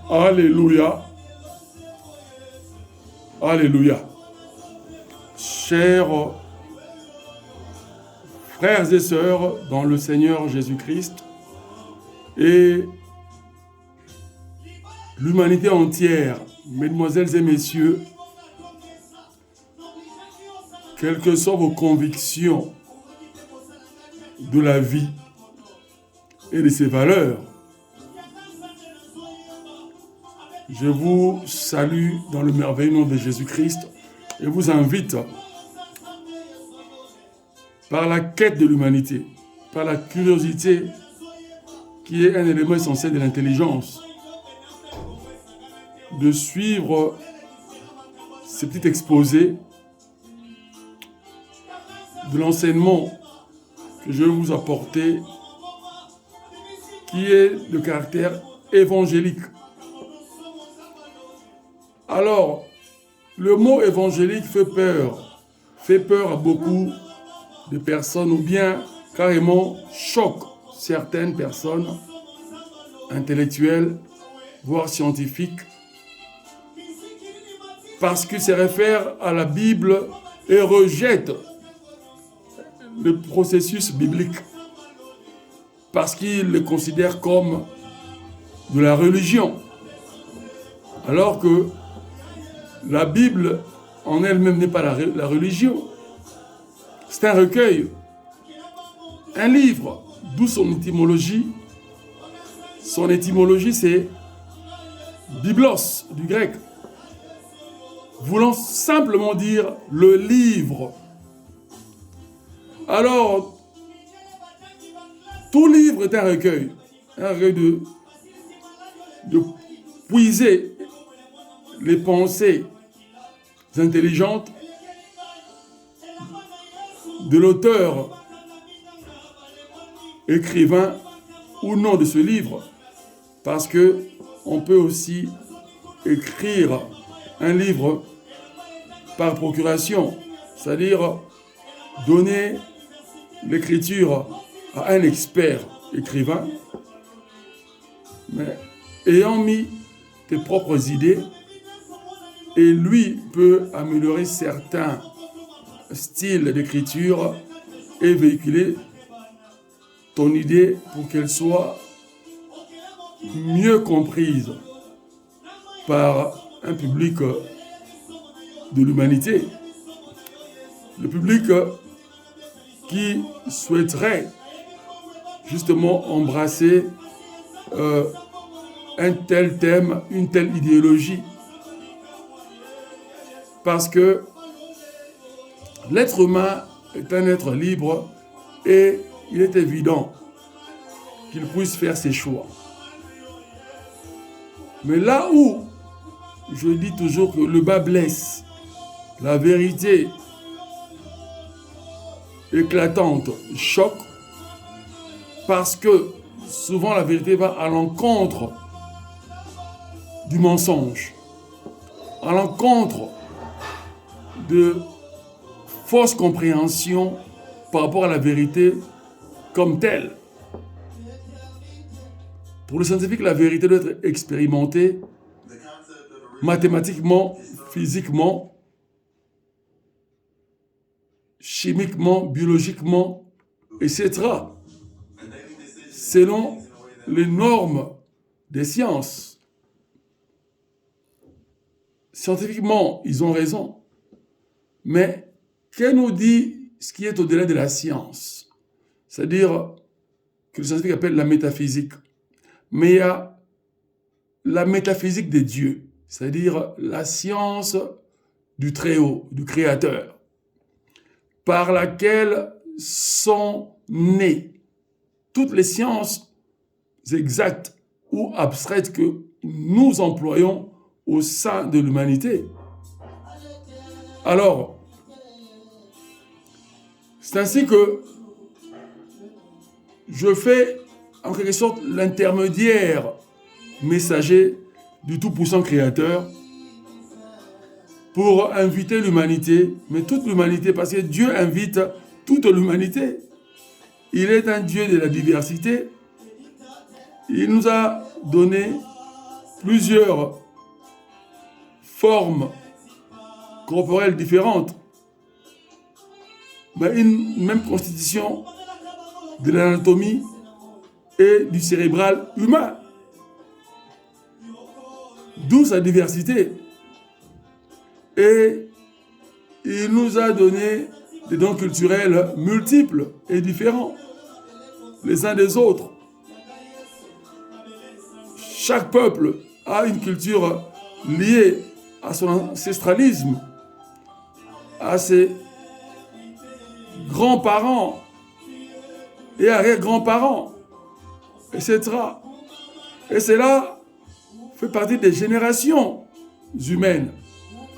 Alléluia. Alléluia. Chers frères et sœurs dans le Seigneur Jésus-Christ et l'humanité entière, mesdemoiselles et messieurs, quelles que soient vos convictions de la vie et de ses valeurs, je vous salue dans le merveilleux nom de Jésus-Christ et vous invite par la quête de l'humanité, par la curiosité qui est un élément essentiel de l'intelligence, de suivre ces petits exposés de l'enseignement que je vais vous apporter, qui est de caractère évangélique. Alors, le mot évangélique fait peur à beaucoup de personnes, ou bien carrément choque certaines personnes intellectuelles, voire scientifiques, parce qu'il se réfère à la Bible et rejette le processus biblique, parce qu'il le considère comme de la religion, alors que la Bible en elle-même n'est pas la religion. C'est un recueil, un livre, d'où son étymologie. Son étymologie, c'est biblos, du grec, voulant simplement dire le livre. Alors, tout livre est un recueil de puiser les pensées intelligentes de l'auteur, écrivain ou non de ce livre, parce que on peut aussi écrire un livre par procuration, c'est-à-dire donner l'écriture à un expert écrivain, mais ayant mis tes propres idées, et lui peut améliorer certains styles d'écriture et véhiculer ton idée pour qu'elle soit mieux comprise par un public de l'humanité. Le public qui souhaiterait justement embrasser un tel thème, une telle idéologie. Parce que l'être humain est un être libre et il est évident qu'il puisse faire ses choix. Mais là où je dis toujours que le bas blesse, la vérité éclatante choque, parce que souvent la vérité va à l'encontre du mensonge, à l'encontre de fausses compréhensions par rapport à la vérité comme telle. Pour le scientifique, la vérité doit être expérimentée mathématiquement, physiquement, chimiquement, biologiquement, etc. Selon les normes des sciences. Scientifiquement, ils ont raison. Mais qu'est-ce nous dit ce qui est au-delà de la science? C'est-à-dire que le scientifique appelle la métaphysique. Mais il y a la métaphysique des dieux, c'est-à-dire la science du Très-Haut, du Créateur, par laquelle sont nées toutes les sciences exactes ou abstraites que nous employons au sein de l'humanité. Alors, c'est ainsi que je fais en quelque sorte l'intermédiaire messager du Tout-Puissant Créateur pour inviter l'humanité, mais toute l'humanité, parce que Dieu invite toute l'humanité. Il est un Dieu de la diversité. Il nous a donné plusieurs formes corporelles différentes, mais une même constitution de l'anatomie et du cérébral humain. D'où sa diversité. Et il nous a donné des dons culturels multiples et différents, les uns des autres. Chaque peuple a une culture liée à son ancestralisme, à ses grands-parents et arrière-grands-parents, etc. Et cela fait partie des générations humaines,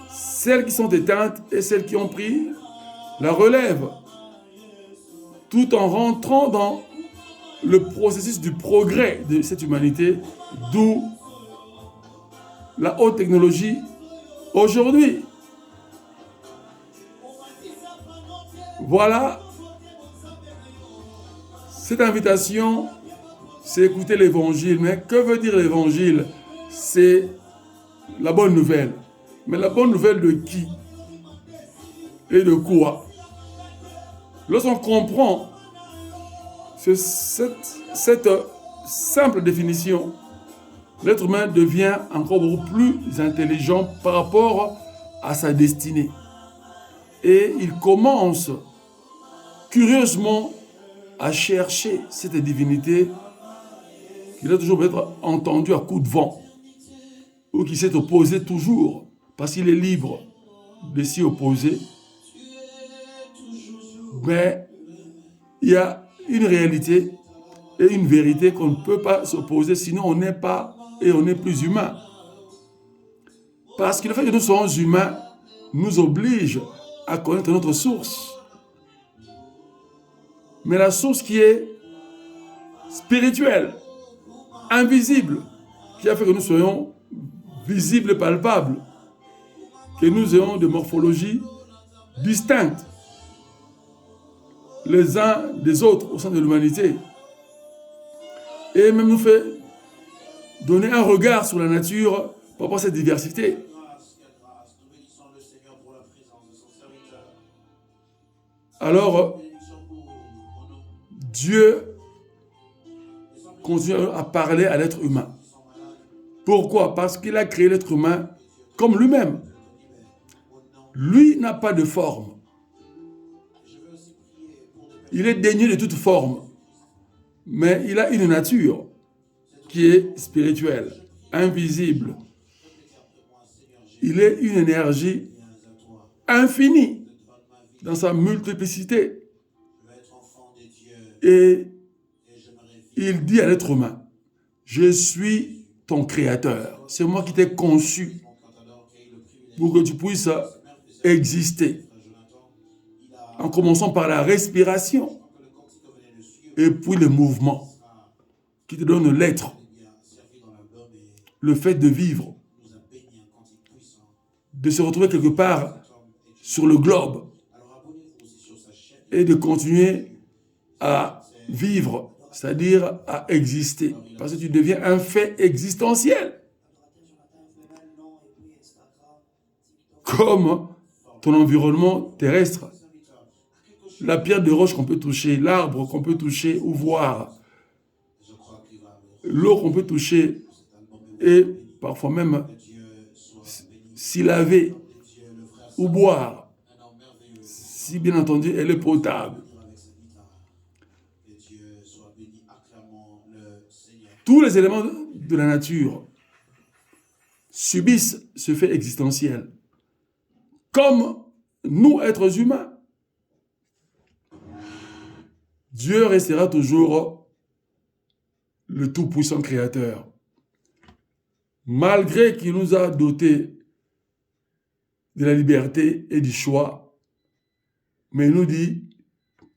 celles qui sont éteintes et celles qui ont pris la relève, tout en rentrant dans le processus du progrès de cette humanité, d'où la haute technologie aujourd'hui. Voilà, cette invitation, c'est écouter l'évangile. Mais que veut dire l'évangile? C'est la bonne nouvelle. Mais la bonne nouvelle de qui? Et de quoi? Lorsqu'on comprend cette simple définition, l'être humain devient encore beaucoup plus intelligent par rapport à sa destinée. Et il commence curieusement à chercher cette divinité qu'il a toujours peut-être entendue à coups de vent, ou qui s'est opposé toujours, parce qu'il est libre de s'y opposer. Mais il y a une réalité et une vérité qu'on ne peut pas s'opposer, sinon on n'est pas et on n'est plus humain. Parce que le fait que nous soyons humains nous oblige à connaître notre source. Mais la source qui est spirituelle, invisible, qui a fait que nous soyons visibles et palpables, que nous ayons des morphologies distinctes les uns des autres au sein de l'humanité, et même nous fait donner un regard sur la nature par rapport à cette diversité. Alors, Dieu continue à parler à l'être humain. Pourquoi? Parce qu'il a créé l'être humain comme lui-même. Lui n'a pas de forme. Il est dénué de toute forme. Mais il a une nature qui est spirituelle, invisible. Il est une énergie infinie dans sa multiplicité. Et il dit à l'être humain, je suis ton créateur. C'est moi qui t'ai conçu pour que tu puisses exister. En commençant par la respiration et puis le mouvement qui te donne l'être, le fait de vivre, de se retrouver quelque part sur le globe et de continuer à vivre, c'est-à-dire à exister, parce que tu deviens un fait existentiel, comme ton environnement terrestre. La pierre de roche qu'on peut toucher, l'arbre qu'on peut toucher ou voir, l'eau qu'on peut toucher et parfois même s'y laver ou boire, si bien entendu elle est potable. Tous les éléments de la nature subissent ce fait existentiel, comme nous, êtres humains. Dieu restera toujours le tout-puissant créateur. Malgré qu'il nous a dotés de la liberté et du choix, mais il nous dit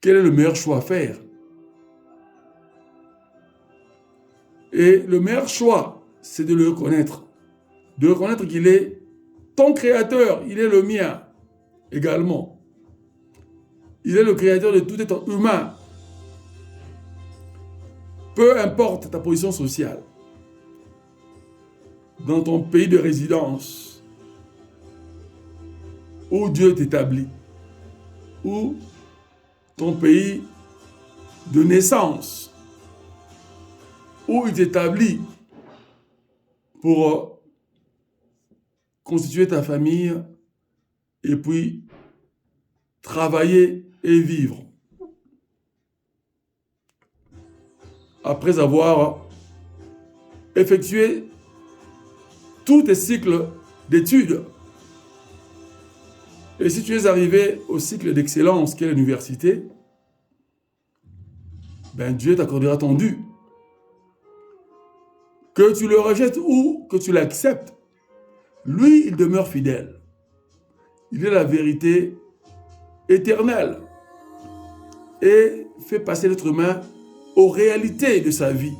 quel est le meilleur choix à faire. Et le meilleur choix, c'est de le reconnaître. De reconnaître qu'il est ton créateur, il est le mien également. Il est le créateur de tout être humain. Peu importe ta position sociale. dans ton pays de résidence, où Dieu t'établit, ou ton pays de naissance, où il t'établit pour constituer ta famille et puis travailler et vivre. Après avoir effectué tous tes cycles d'études, et si tu es arrivé au cycle d'excellence qu'est l'université, ben Dieu t'accordera ton dû. Que tu le rejettes ou que tu l'acceptes, lui, il demeure fidèle. Il est la vérité éternelle et fait passer l'être humain aux réalités de sa vie,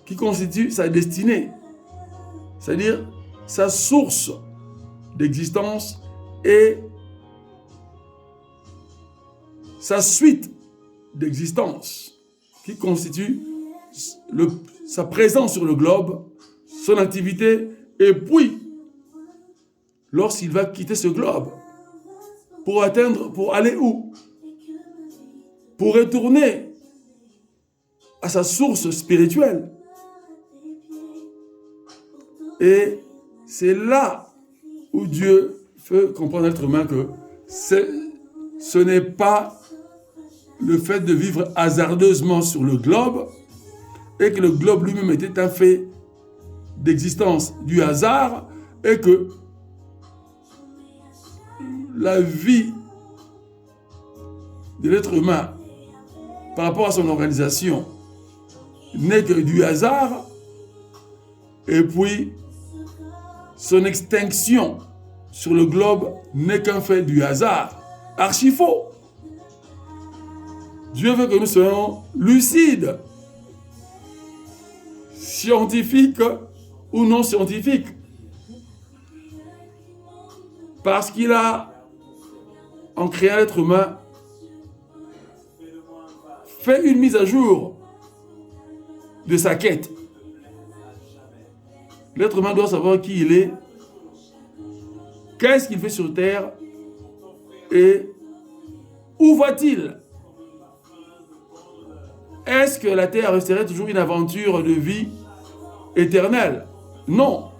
qui constituent sa destinée, c'est-à-dire sa source d'existence et sa suite d'existence, qui constitue sa présence sur le globe, son activité, et puis, lorsqu'il va quitter ce globe, pour aller où? Pour retourner à sa source spirituelle. Et c'est là où Dieu fait comprendre à l'être humain que ce n'est pas le fait de vivre hasardeusement sur le globe, et que le globe lui-même était un fait d'existence du hasard, et que la vie de l'être humain par rapport à son organisation n'est que du hasard, et puis son extinction sur le globe n'est qu'un fait du hasard. Archi faux. Dieu veut que nous soyons lucides, scientifiques ou non scientifiques, parce qu'il a, en créant l'être humain, fait une mise à jour de sa quête. L'être humain doit savoir qui il est, qu'est-ce qu'il fait sur terre et où va-t-il? Est-ce que la terre resterait toujours une aventure de vie éternelle? Non,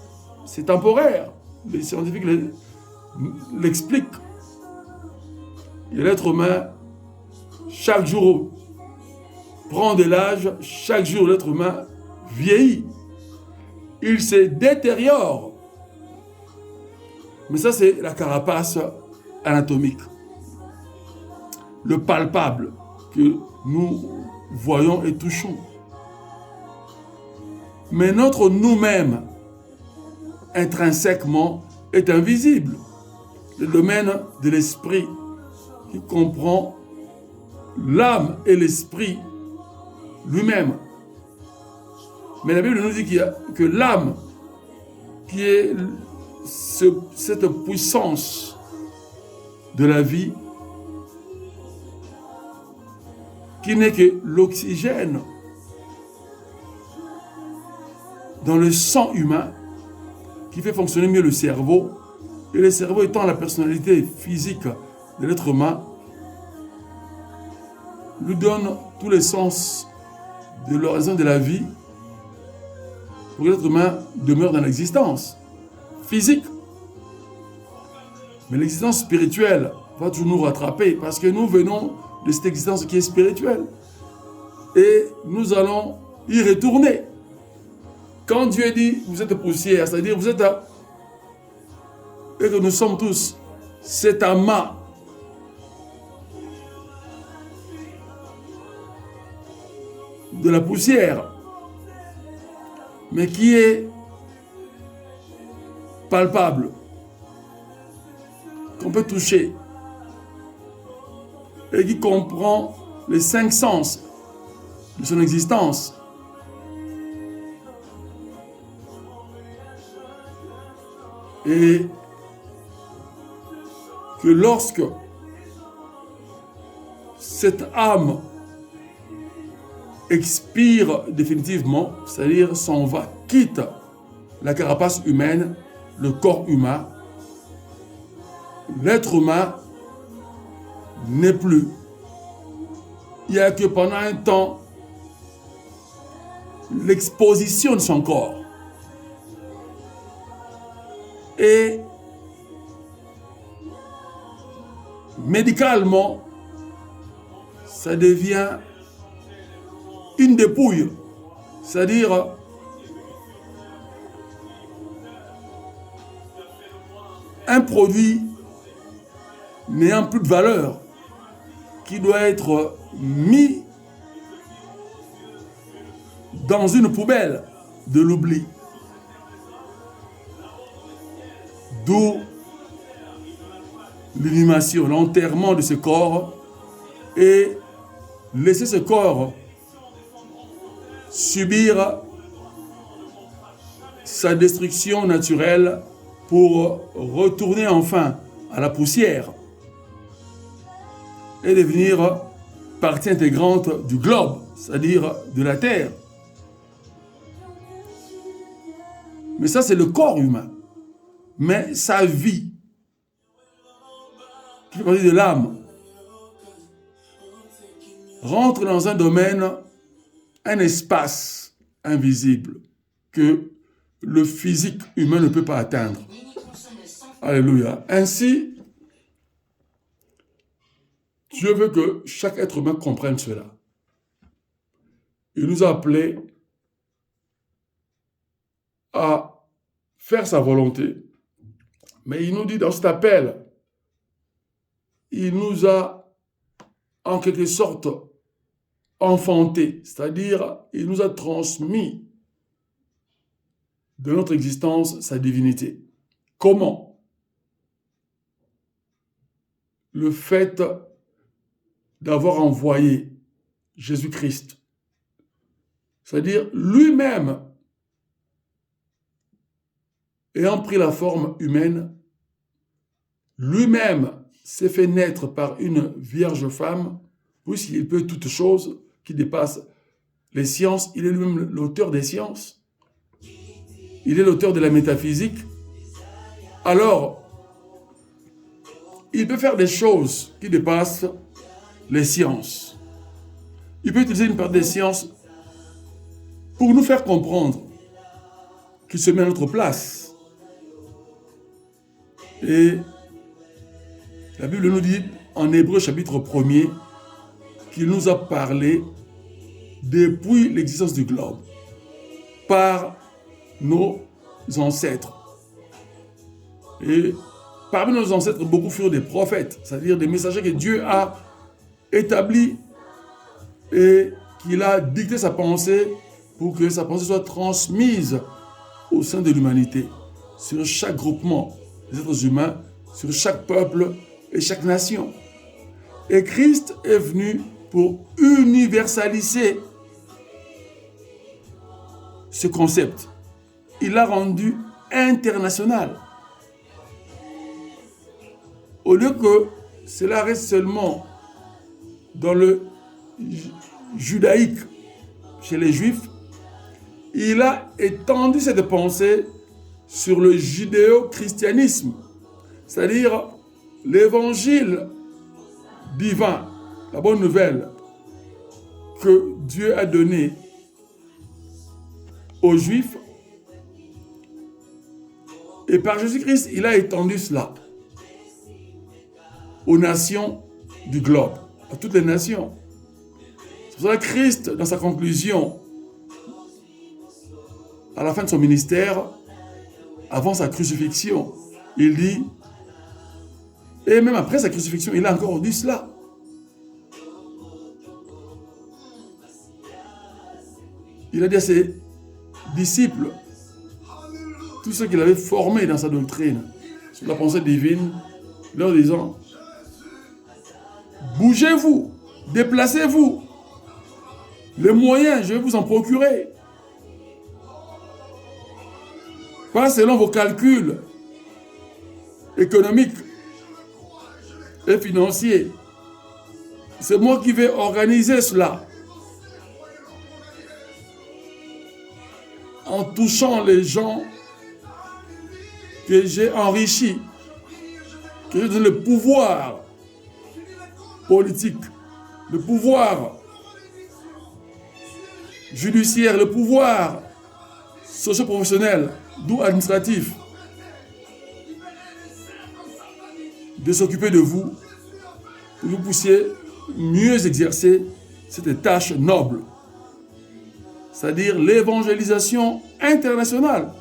c'est temporaire. Les scientifiques l'expliquent. Et l'être humain, chaque jour, prend de l'âge, chaque jour l'être humain vieillit. Il se détériore. Mais ça, c'est la carapace anatomique. Le palpable que nous voyons et touchons. Mais notre nous-mêmes, intrinsèquement, est invisible. Le domaine de l'esprit qui comprend l'âme et l'esprit lui-même. Mais la Bible nous dit que l'âme, qui est cette puissance de la vie, qui n'est que l'oxygène dans le sang humain, qui fait fonctionner mieux le cerveau, et le cerveau étant la personnalité physique de l'être humain, lui donne tous les sens de l'horizon de la vie pour que l'être humain demeure dans l'existence physique. Mais l'existence spirituelle va toujours nous rattraper parce que nous venons de cette existence qui est spirituelle. Et nous allons y retourner. Quand Dieu dit, vous êtes poussière, c'est-à-dire vous êtes et que nous sommes tous cet amas de la poussière, mais qui est palpable, qu'on peut toucher, et qui comprend les 5 sens de son existence. Et que lorsque cette âme expire définitivement, c'est-à-dire s'en va, quitte la carapace humaine, le corps humain, l'être humain n'est plus. Il n'y a que pendant un temps, l'exposition de son corps. Et médicalement, ça devient une dépouille. C'est-à-dire un produit n'ayant plus de valeur qui doit être mis dans une poubelle de l'oubli. D'où l'inhumation, l'enterrement de ce corps et laisser ce corps subir sa destruction naturelle pour retourner enfin à la poussière et devenir partie intégrante du globe, c'est-à-dire de la Terre. Mais ça, c'est le corps humain. Mais sa vie, qui fait partie de l'âme, rentre dans un domaine, un espace invisible que le physique humain ne peut pas atteindre. Alléluia. Ainsi, Dieu veut que chaque être humain comprenne cela. Il nous a appelés à faire sa volonté. Mais il nous dit dans cet appel, il nous a en quelque sorte enfantés, c'est-à-dire il nous a transmis de notre existence sa divinité. Comment? Le fait d'avoir envoyé Jésus-Christ, c'est-à-dire lui-même, ayant pris la forme humaine, lui-même s'est fait naître par une vierge femme, puisqu'il peut toutes choses qui dépassent les sciences. Il est lui-même l'auteur des sciences. Il est l'auteur de la métaphysique. Alors, il peut faire des choses qui dépassent les sciences. Il peut utiliser une part des sciences pour nous faire comprendre qu'il se met à notre place. Et la Bible nous dit en Hébreux chapitre 1er qu'il nous a parlé depuis l'existence du globe par nos ancêtres. Et parmi nos ancêtres, beaucoup furent des prophètes, c'est-à-dire des messagers que Dieu a établis et qu'il a dicté sa pensée pour que sa pensée soit transmise au sein de l'humanité, sur chaque groupement des êtres humains, sur chaque peuple et chaque nation. Et Christ est venu pour universaliser ce concept. Il l'a rendu international. Au lieu que cela reste seulement dans le judaïque, chez les Juifs, il a étendu cette pensée sur le judéo-christianisme, c'est-à-dire l'évangile divin, la bonne nouvelle que Dieu a donnée aux Juifs. Et par Jésus-Christ, il a étendu cela aux nations du globe, à toutes les nations. C'est pour ça que Christ, dans sa conclusion, à la fin de son ministère, avant sa crucifixion, il dit, et même après sa crucifixion, il a encore dit cela. Il a dit à ses disciples, tous ceux qu'il avait formés dans sa doctrine, sur la pensée divine, leur disant, bougez-vous, déplacez-vous, les moyens, je vais vous en procurer. Pas selon vos calculs économiques et financiers. C'est moi qui vais organiser cela. En touchant les gens que j'ai enrichi, que j'ai donné le pouvoir politique, le pouvoir judiciaire, le pouvoir socio-professionnel, d'où administratif, de s'occuper de vous, pour que vous puissiez mieux exercer cette tâche noble, c'est-à-dire l'évangélisation internationale.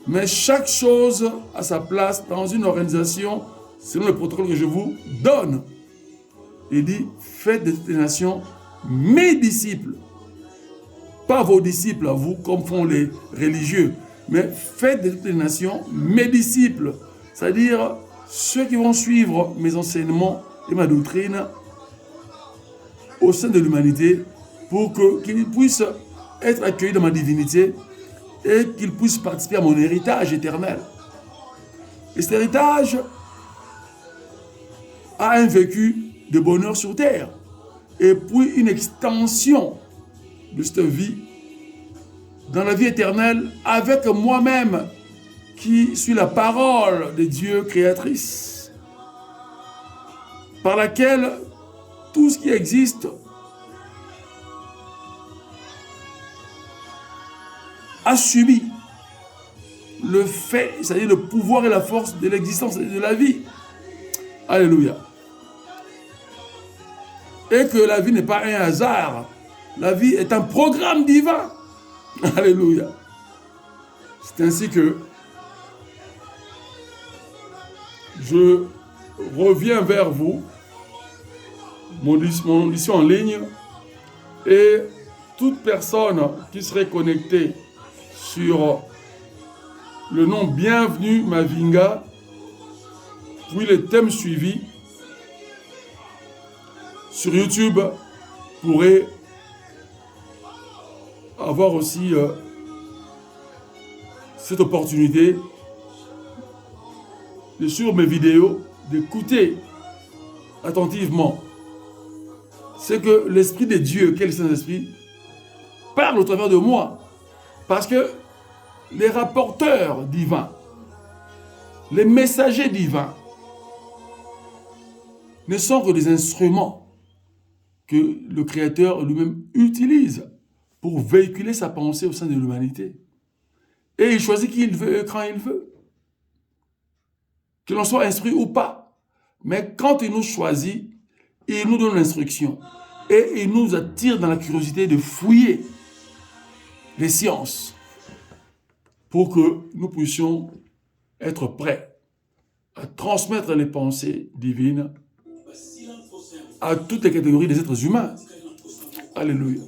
Mais chaque chose a sa place dans une organisation selon le protocole que je vous donne. Il dit, faites de toutes les nations mes disciples. Pas vos disciples à vous, comme font les religieux, mais faites de toutes les nations mes disciples. C'est-à-dire ceux qui vont suivre mes enseignements et ma doctrine au sein de l'humanité pour qu'ils puissent être accueillis dans ma divinité et qu'ils puissent participer à mon héritage éternel. Et cet héritage a un vécu de bonheur sur terre et puis une extension de cette vie dans la vie éternelle avec moi-même qui suis la parole de Dieu créatrice par laquelle tout ce qui existe a subi le fait, c'est-à-dire le pouvoir et la force de l'existence et de la vie. Alléluia. Et que la vie n'est pas un hasard. La vie est un programme divin. Alléluia. C'est ainsi que je reviens vers vous, mon audition en ligne, et toute personne qui serait connectée sur le nom Bienvenue Mavinga, puis les thèmes suivis, sur YouTube, pourrait avoir aussi cette opportunité de suivre mes vidéos, d'écouter attentivement ce que l'Esprit de Dieu, quel Saint-Esprit, parle au travers de moi. Parce que les rapporteurs divins, les messagers divins, ne sont que des instruments que le Créateur lui-même utilise pour véhiculer sa pensée au sein de l'humanité. Et il choisit qui il veut et quand il veut. Que l'on soit instruit ou pas. Mais quand il nous choisit, il nous donne l'instruction. Et il nous attire dans la curiosité de fouiller les sciences pour que nous puissions être prêts à transmettre les pensées divines à toutes les catégories des êtres humains. Alléluia.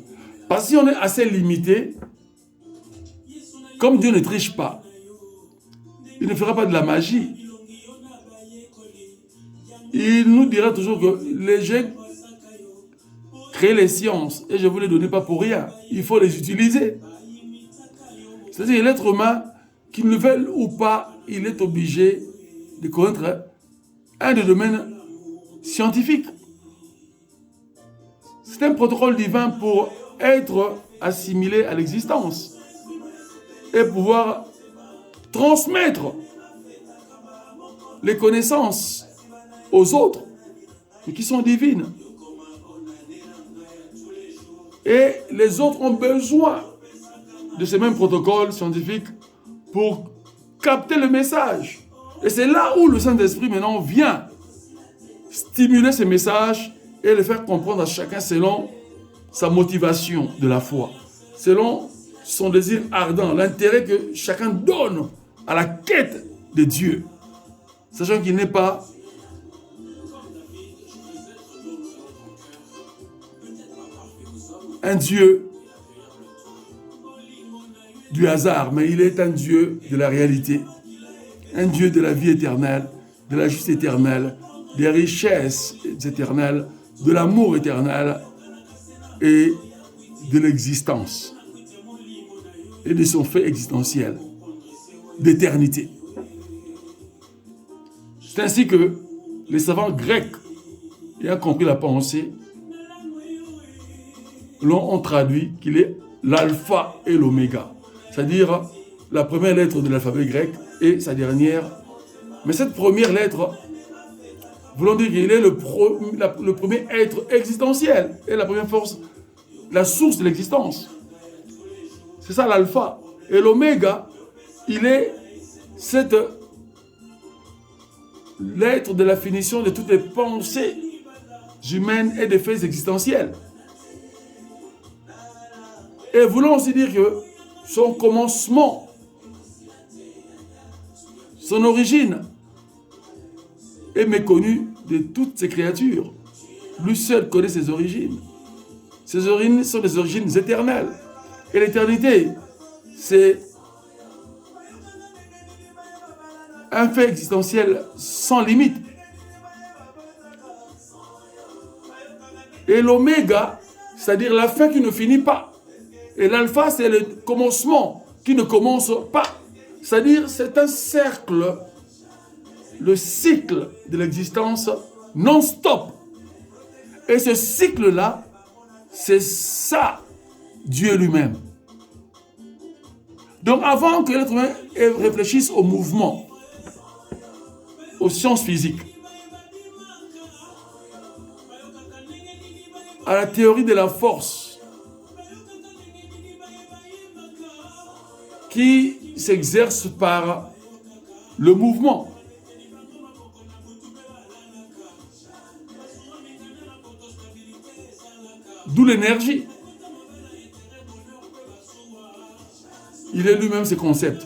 Parce que si on est assez limité, comme Dieu ne triche pas, il ne fera pas de la magie. Il nous dira toujours que les gens créent les sciences et je ne vous les donne pas pour rien. Il faut les utiliser. C'est-à-dire l'être humain, qu'il le veuille ou pas, il est obligé de connaître un des domaines scientifiques. C'est un protocole divin pour être assimilé à l'existence et pouvoir transmettre les connaissances aux autres qui sont divines. Et les autres ont besoin de ces mêmes protocoles scientifiques pour capter le message. Et c'est là où le Saint-Esprit maintenant vient stimuler ces messages et les faire comprendre à chacun selon sa motivation de la foi, selon son désir ardent, l'intérêt que chacun donne à la quête de Dieu, sachant qu'il n'est pas un Dieu du hasard, mais il est un Dieu de la réalité, un Dieu de la vie éternelle, de la justice éternelle, des richesses éternelles, de l'amour éternel et de l'existence et de son fait existentiel, d'éternité. C'est ainsi que les savants grecs, ayant compris la pensée, ont traduit qu'il est l'alpha et l'oméga, c'est-à-dire la première lettre de l'alphabet grec et sa dernière. Mais cette première lettre, voulons dire qu'il est le premier être existentiel et la première force, la source de l'existence. C'est ça l'alpha. Et l'oméga, il est cette lettre de la finition de toutes les pensées humaines et des faits existentiels. Et voulons aussi dire que son commencement, son origine est méconnu de toutes ces créatures. Lui seul connaît ses origines. Ses origines sont des origines éternelles. Et l'éternité, c'est un fait existentiel sans limite. Et l'oméga, c'est-à-dire la fin qui ne finit pas. Et l'alpha, c'est le commencement qui ne commence pas. C'est-à-dire, c'est un cercle, le cycle de l'existence non-stop. Et ce cycle-là, c'est ça, Dieu lui-même. Donc avant que l'être humain réfléchisse au mouvement, aux sciences physiques, à la théorie de la force, qui s'exerce par le mouvement, d'où l'énergie. Il est lui-même ses concepts.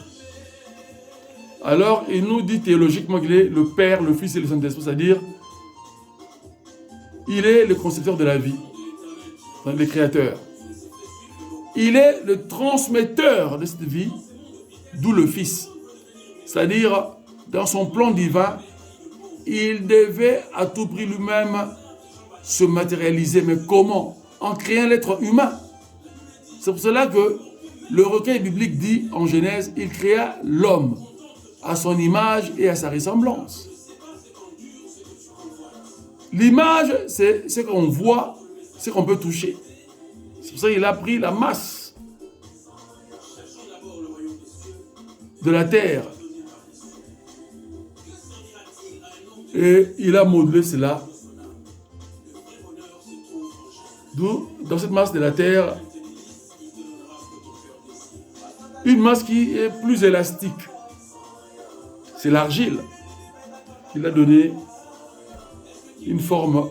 Alors, il nous dit théologiquement qu'il est le Père, le Fils et le Saint-Esprit, c'est-à-dire, il est le concepteur de la vie, le créateur. Il est le transmetteur de cette vie, d'où le Fils. C'est-à-dire, dans son plan divin, il devait à tout prix lui-même se matérialiser. Mais comment? En créant l'être humain. C'est pour cela que le recueil biblique dit en Genèse, il créa l'homme à son image et à sa ressemblance. L'image, c'est ce qu'on voit, ce qu'on peut toucher. C'est pour ça qu'il a pris la masse de la terre et il a modelé cela. D'où, dans cette masse de la terre, une masse qui est plus élastique. C'est l'argile. Il a donné une forme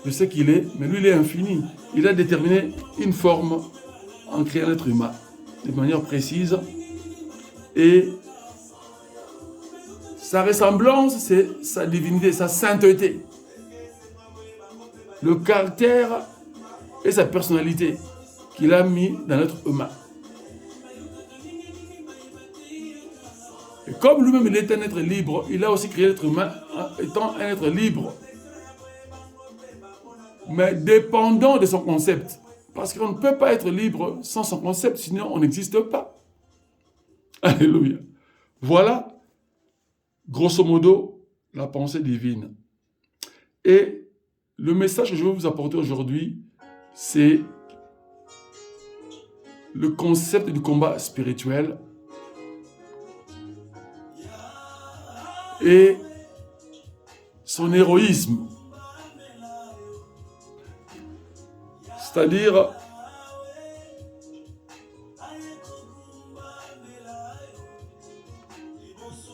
de ce qu'il est, mais lui, il est infini. Il a déterminé une forme en créant l'être humain de manière précise. Et sa ressemblance, c'est sa divinité, sa sainteté. Le caractère et sa personnalité qu'il a mis dans l'être humain. Et comme lui-même il est un être libre, il a aussi créé l'être humain étant un être libre, mais dépendant de son concept. Parce qu'on ne peut pas être libre sans son concept, sinon on n'existe pas. Alléluia. Voilà, grosso modo, la pensée divine. Et le message que je veux vous apporter aujourd'hui, c'est le concept du combat spirituel et son héroïsme. C'est-à-dire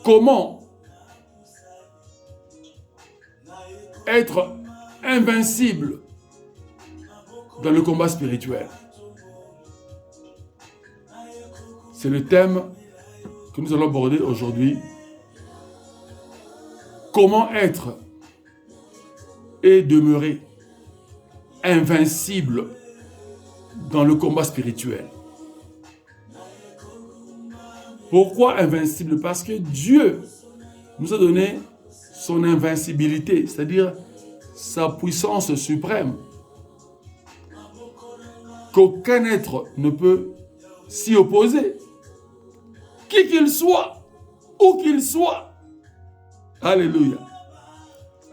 comment être invincible dans le combat spirituel. C'est le thème que nous allons aborder aujourd'hui. Comment être et demeurer invincible dans le combat spirituel. Pourquoi invincible? Parce que Dieu nous a donné son invincibilité, c'est-à-dire sa puissance suprême, qu'aucun être ne peut s'y opposer, qui qu'il soit, où qu'il soit. Alléluia.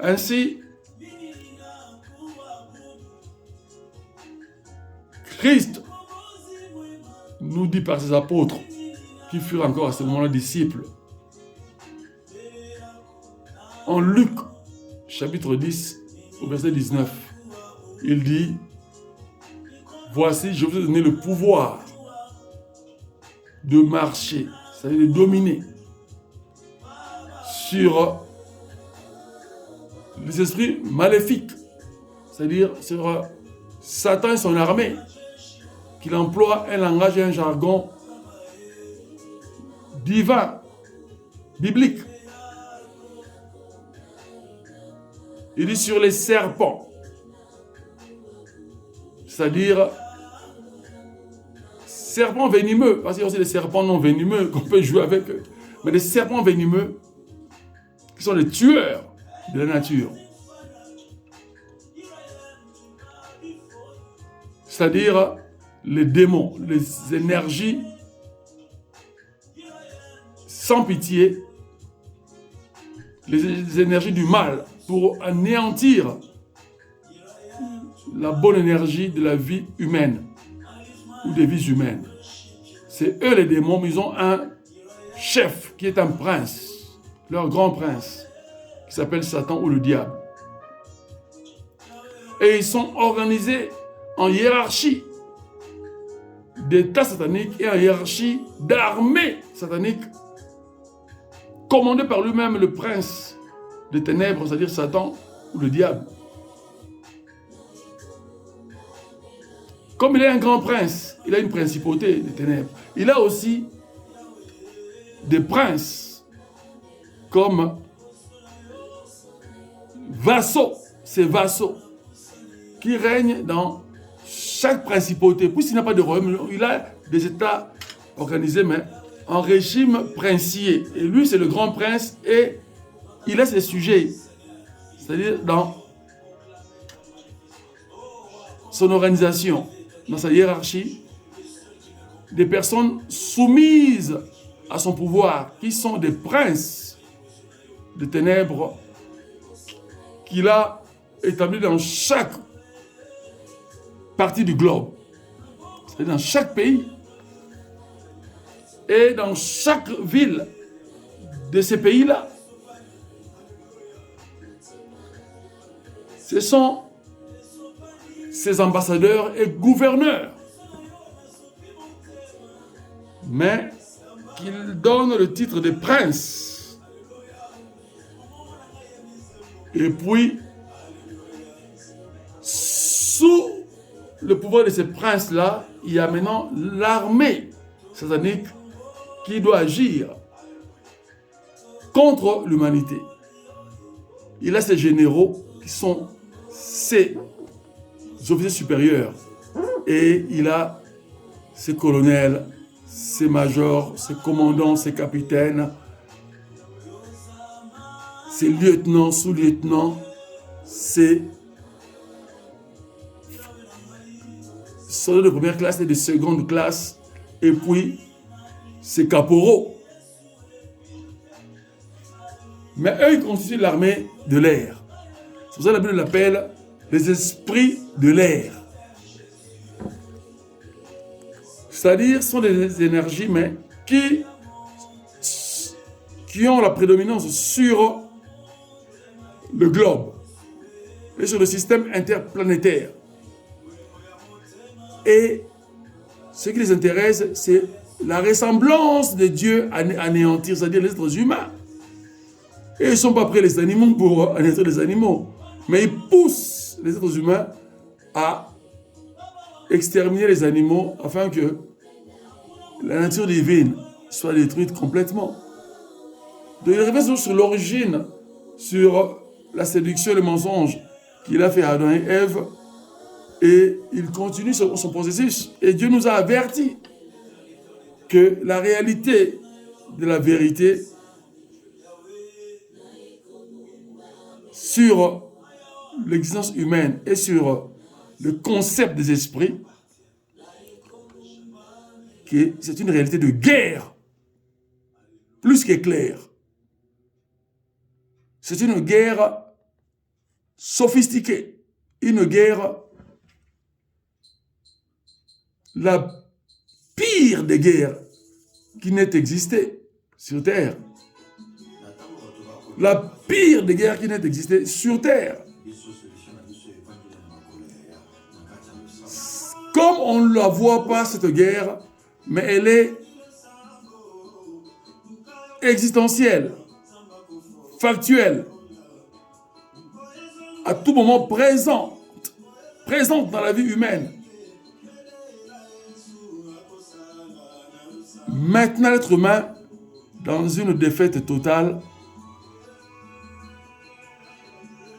Ainsi, Christ nous dit par ses apôtres qui furent encore à ce moment-là disciples. En Luc, chapitre 10, au verset 19, il dit, « Voici, je vous ai donné le pouvoir de marcher, c'est-à-dire de dominer sur les esprits maléfiques, c'est-à-dire sur Satan et son armée, qu'il emploie un langage et un jargon divin, biblique. Il dit sur les serpents, c'est-à-dire serpents venimeux, parce qu'il y a aussi des serpents non venimeux qu'on peut jouer avec eux, mais des serpents venimeux qui sont les tueurs de la nature. C'est-à-dire les démons, les énergies sans pitié, les énergies du mal pour anéantir la bonne énergie de la vie humaine ou des vies humaines. C'est eux les démons, mais ils ont un chef qui est un prince, leur grand prince, qui s'appelle Satan ou le diable. Et ils sont organisés en hiérarchie d'états sataniques et en hiérarchie d'armées sataniques, commandées par lui-même le prince des ténèbres, c'est-à-dire Satan ou le diable. Comme il est un grand prince, il a une principauté des ténèbres. Il a aussi des princes comme vassaux, ces vassaux qui règnent dans chaque principauté. Puisqu'il n'a pas de royaume, il a des états organisés, mais en régime princier. Et lui, c'est le grand prince et il a ses sujets, c'est-à-dire dans son organisation, dans sa hiérarchie, des personnes soumises à son pouvoir, qui sont des princes de ténèbres qu'il a établis dans chaque partie du globe, c'est-à-dire dans chaque pays et dans chaque ville de ces pays-là. Ce sont ses ambassadeurs et gouverneurs, mais qu'il donne le titre de prince. Et puis, sous le pouvoir de ces princes-là, il y a maintenant l'armée satanique qui doit agir contre l'humanité. Il a ses généraux qui sont ses officiers supérieurs et il a ses colonels, ses majors, ses commandants, ses capitaines, ses lieutenants, sous-lieutenants, ses soldats de première classe et de seconde classe, et puis ses caporaux. Mais eux, ils constituent l'armée de l'air. C'est pour ça que la Bible l'appelle les esprits de l'air. C'est-à-dire, ce sont des énergies, mais qui ont la prédominance sur le globe et sur le système interplanétaire. Et ce qui les intéresse, c'est la ressemblance de Dieu à anéantir, c'est-à-dire les êtres humains. Et ils ne sont pas prêts, les animaux, pour anéantir les animaux. Mais ils poussent les êtres humains à exterminer les animaux afin que la nature divine soit détruite complètement. Donc il revient sur l'origine, sur la séduction et le mensonge qu'il a fait à Adam et Ève. Et il continue son processus. Et Dieu nous a avertis que la réalité de la vérité sur l'existence humaine et sur le concept des esprits, c'est une réalité de guerre, plus qu'éclair. C'est une guerre sophistiquée, une guerre, la pire des guerres qui n'ait existé sur Terre. La pire des guerres qui n'ait existé sur Terre. Comme on ne la voit pas, cette guerre, mais elle est existentielle, factuelle, à tout moment présente dans la vie humaine. Maintenant, l'être humain, dans une défaite totale,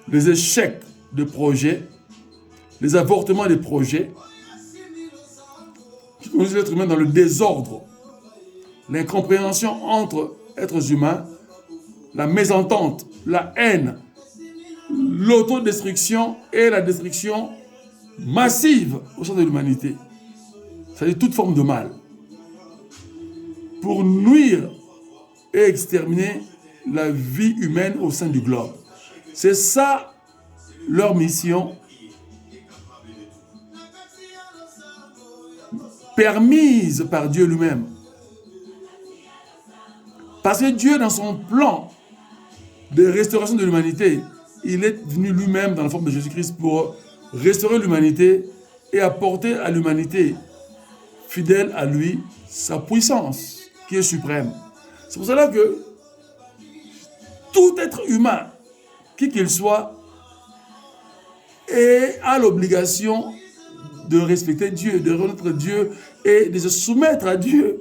les échecs de projets, les avortements des projets, qui conduisent l'être humain dans le désordre, l'incompréhension entre êtres humains, la mésentente, la haine, l'autodestruction et la destruction massive au sein de l'humanité. C'est-à-dire toute forme de mal. Pour nuire et exterminer la vie humaine au sein du globe. C'est ça leur mission, permise par Dieu lui-même. Parce que Dieu, dans son plan de restauration de l'humanité, il est venu lui-même dans la forme de Jésus-Christ pour restaurer l'humanité et apporter à l'humanité fidèle à lui sa puissance qui est suprême. C'est pour cela que tout être humain, qui qu'il soit, a l'obligation de respecter Dieu, de reconnaître Dieu et de se soumettre à Dieu.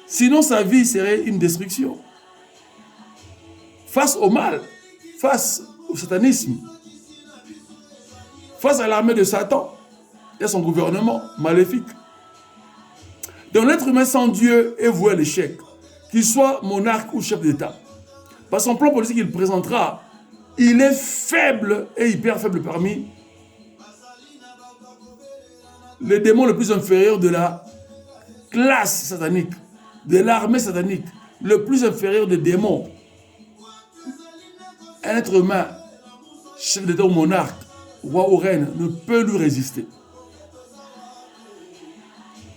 Sinon, sa vie serait une destruction. Face au mal, face au satanisme, face à l'armée de Satan et son gouvernement maléfique. Donc l'être humain sans Dieu est voué à l'échec, qu'il soit monarque ou chef d'État. Par son plan politique qu'il présentera, il est faible et hyper faible parmi les démons les plus inférieurs de la classe satanique, de l'armée satanique, le plus inférieur des démons. Un être humain, chef d'État ou monarque, roi ou reine, ne peut lui résister.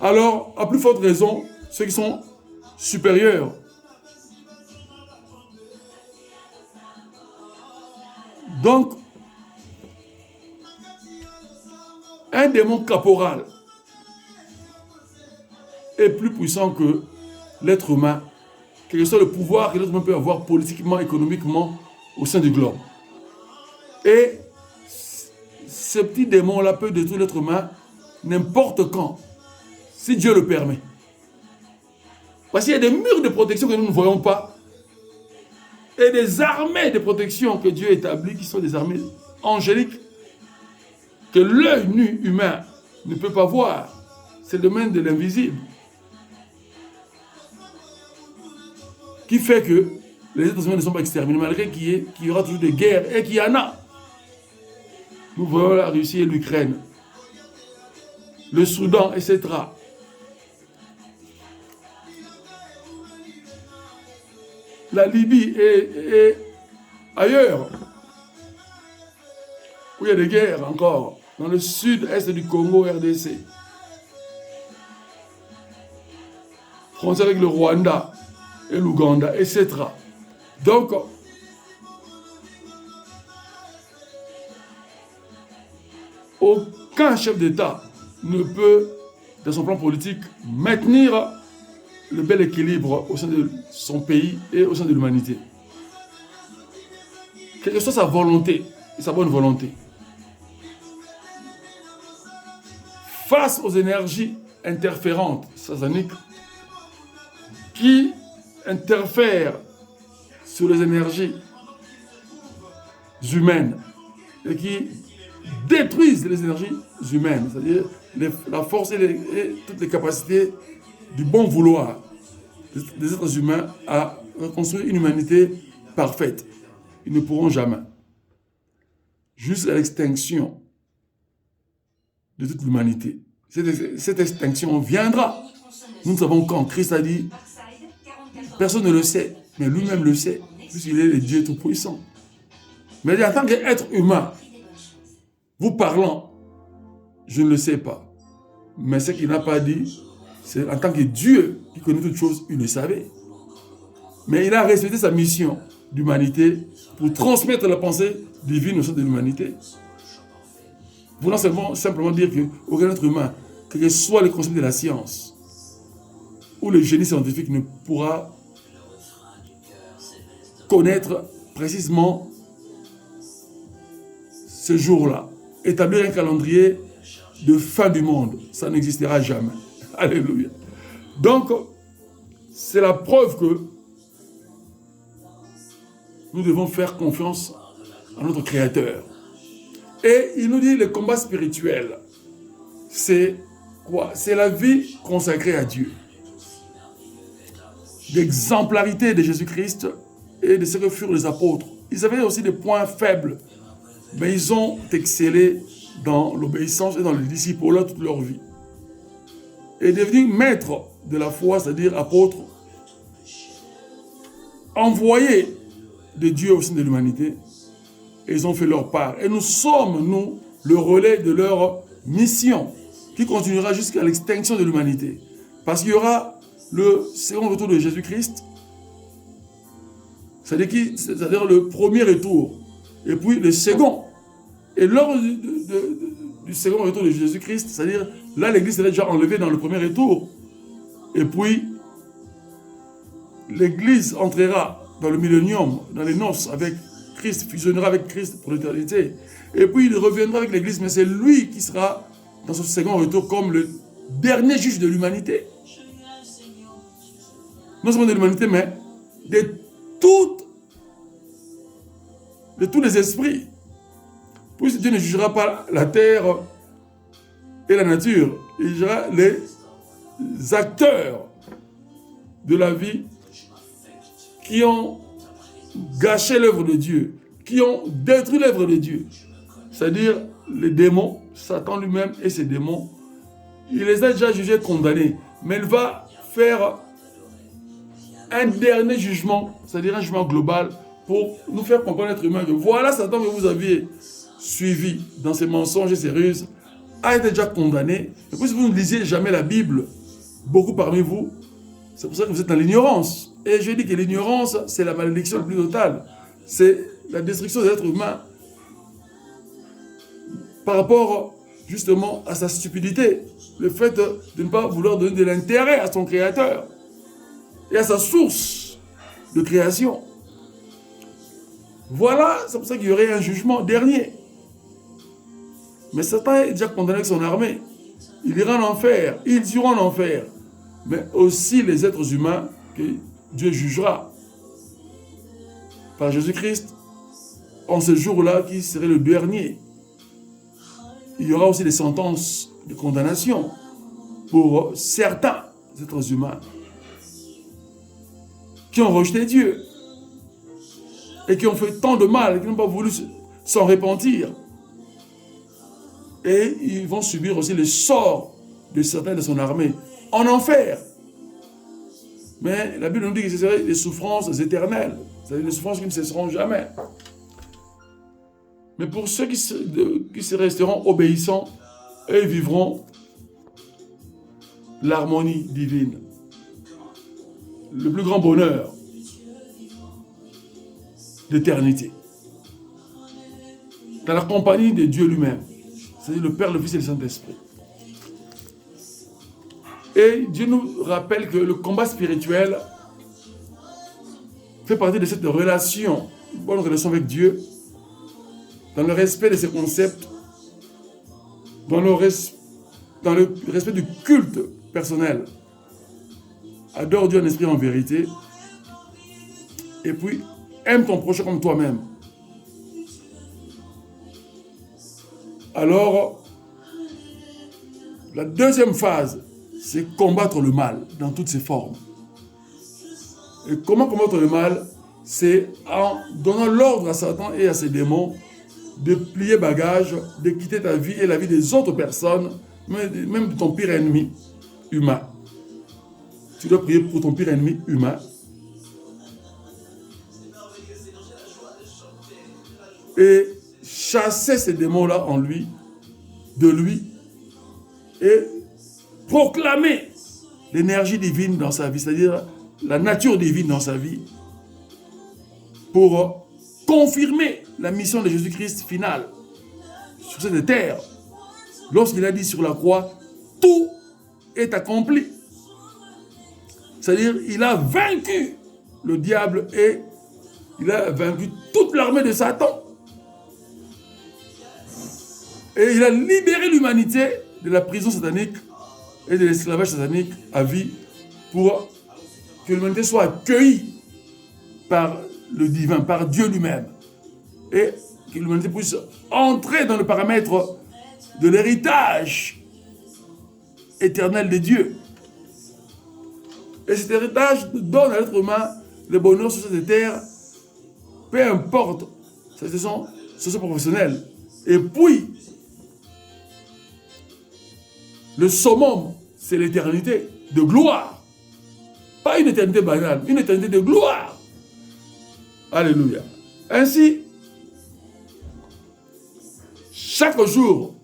Alors, à plus forte raison, ceux qui sont supérieurs. Donc, un démon caporal est plus puissant que l'être humain, quel que soit le pouvoir que l'être humain peut avoir politiquement, économiquement au sein du globe. Et ce petit démon-là peut détruire l'être humain n'importe quand, si Dieu le permet. Parce qu'il y a des murs de protection que nous ne voyons pas et des armées de protection que Dieu établit qui sont des armées angéliques que l'œil nu humain ne peut pas voir. C'est le domaine de l'invisible. Qui fait que les êtres humains ne sont pas exterminés, malgré qu'il y aura toujours des guerres, et qu'il y en a. Nous voyons la Russie et l'Ukraine, le Soudan, etc. La Libye et ailleurs, où il y a des guerres encore, dans le sud-est du Congo, RDC. Frontière avec le Rwanda et l'Ouganda, etc. Donc, aucun chef d'État ne peut, dans son plan politique, maintenir le bel équilibre au sein de son pays et au sein de l'humanité. Quelle que soit sa volonté et sa bonne volonté. Face aux énergies interférentes sataniques qui interfèrent sur les énergies humaines et qui détruisent les énergies humaines, c'est-à-dire la force et toutes les capacités du bon vouloir des êtres humains à reconstruire une humanité parfaite. Ils ne pourront jamais. Jusqu'à l'extinction de toute l'humanité. Cette extinction viendra. Nous ne savons quand. Christ a dit, personne ne le sait, mais lui-même le sait, puisqu'il est le Dieu Tout-Puissant. Mais en tant qu'être humain, vous parlant, je ne le sais pas. Mais ce qu'il n'a pas dit, C'est en tant que Dieu qui connaît toutes choses, il le savait. Mais il a respecté sa mission d'humanité pour transmettre la pensée divine au sein de l'humanité. Voulant simplement dire qu'aucun être humain, quel que soit le concept de la science ou le génie scientifique, ne pourra connaître précisément ce jour-là. Établir un calendrier de fin du monde, ça n'existera jamais. Alléluia. Donc, c'est la preuve que nous devons faire confiance à notre Créateur. Et il nous dit le combat spirituel, c'est quoi? C'est la vie consacrée à Dieu. L'exemplarité de Jésus-Christ et de ce que furent les apôtres. Ils avaient aussi des points faibles, mais ils ont excellé dans l'obéissance et dans le disciple toute leur vie. Et devenus maîtres de la foi, c'est-à-dire apôtres, envoyés de Dieu au sein de l'humanité, et ils ont fait leur part. Et nous sommes, nous, le relais de leur mission, qui continuera jusqu'à l'extinction de l'humanité. Parce qu'il y aura le second retour de Jésus-Christ, c'est-à-dire le premier retour, et puis le second. Et lors du second retour de Jésus-Christ, c'est-à-dire, là, l'Église est déjà enlevée dans le premier retour, et puis, l'Église entrera dans le millénium, dans les noces avec Christ, fusionnera avec Christ pour l'éternité. Et puis, il reviendra avec l'Église, mais c'est lui qui sera dans ce second retour comme le dernier juge de l'humanité. Non seulement de l'humanité, mais de tous les esprits. Puisque Dieu ne jugera pas la terre et la nature, il jugera les acteurs de la vie qui ont gâché l'œuvre de Dieu, qui ont détruit l'œuvre de Dieu. C'est-à-dire les démons, Satan lui-même et ses démons, il les a déjà jugés condamnés, mais il va faire un dernier jugement, c'est-à-dire un jugement global, pour nous faire comprendre, être humain, que voilà Satan que vous aviez suivi dans ses mensonges et ses ruses, a été déjà condamné. Et puis si vous ne lisiez jamais la Bible, beaucoup parmi vous, c'est pour ça que vous êtes dans l'ignorance. Et je dis que l'ignorance, c'est la malédiction la plus totale. C'est la destruction des êtres humains par rapport justement à sa stupidité. Le fait de ne pas vouloir donner de l'intérêt à son Créateur et à sa source de création. Voilà, c'est pour ça qu'il y aurait un jugement dernier. Mais Satan est déjà condamné avec son armée. Il ira en enfer, ils iront en enfer. Mais aussi les êtres humains que Dieu jugera par Jésus-Christ en ce jour-là qui serait le dernier. Il y aura aussi des sentences de condamnation pour certains êtres humains qui ont rejeté Dieu et qui ont fait tant de mal, qui n'ont pas voulu s'en repentir. Et ils vont subir aussi le sort de certains de son armée en enfer. Mais la Bible nous dit que ce seraient des souffrances éternelles, c'est-à-dire des souffrances qui ne cesseront jamais. Mais pour ceux qui se resteront obéissants, eux vivront l'harmonie divine, le plus grand bonheur d'éternité, dans la compagnie de Dieu lui-même, c'est-à-dire le Père, le Fils et le Saint-Esprit. Et Dieu nous rappelle que le combat spirituel fait partie de cette relation, une bonne relation avec Dieu, dans le respect de ses concepts, dans le respect du culte personnel. Adore Dieu en esprit et en vérité. Et puis, aime ton prochain comme toi-même. Alors, la deuxième phase, c'est combattre le mal dans toutes ses formes. Et comment combattre le mal? C'est en donnant l'ordre à Satan et à ses démons de plier bagage, de quitter ta vie et la vie des autres personnes, même de ton pire ennemi humain. Tu dois prier pour ton pire ennemi humain. Et chasser ces démons-là de lui, et proclamer l'énergie divine dans sa vie, c'est-à-dire la nature divine dans sa vie, pour confirmer la mission de Jésus-Christ finale sur cette terre. Lorsqu'il a dit sur la croix, tout est accompli. C'est-à-dire, il a vaincu le diable et il a vaincu toute l'armée de Satan. Et il a libéré l'humanité de la prison satanique et de l'esclavage satanique à vie pour que l'humanité soit accueillie par le divin, par Dieu lui-même. Et que l'humanité puisse entrer dans le paramètre de l'héritage éternel de Dieu. Et cet héritage donne à l'être humain le bonheur sur cette terre, peu importe sa situation socio-professionnelle. Et puis, le summum, c'est l'éternité de gloire. Pas une éternité banale, une éternité de gloire. Alléluia. Ainsi, chaque jour,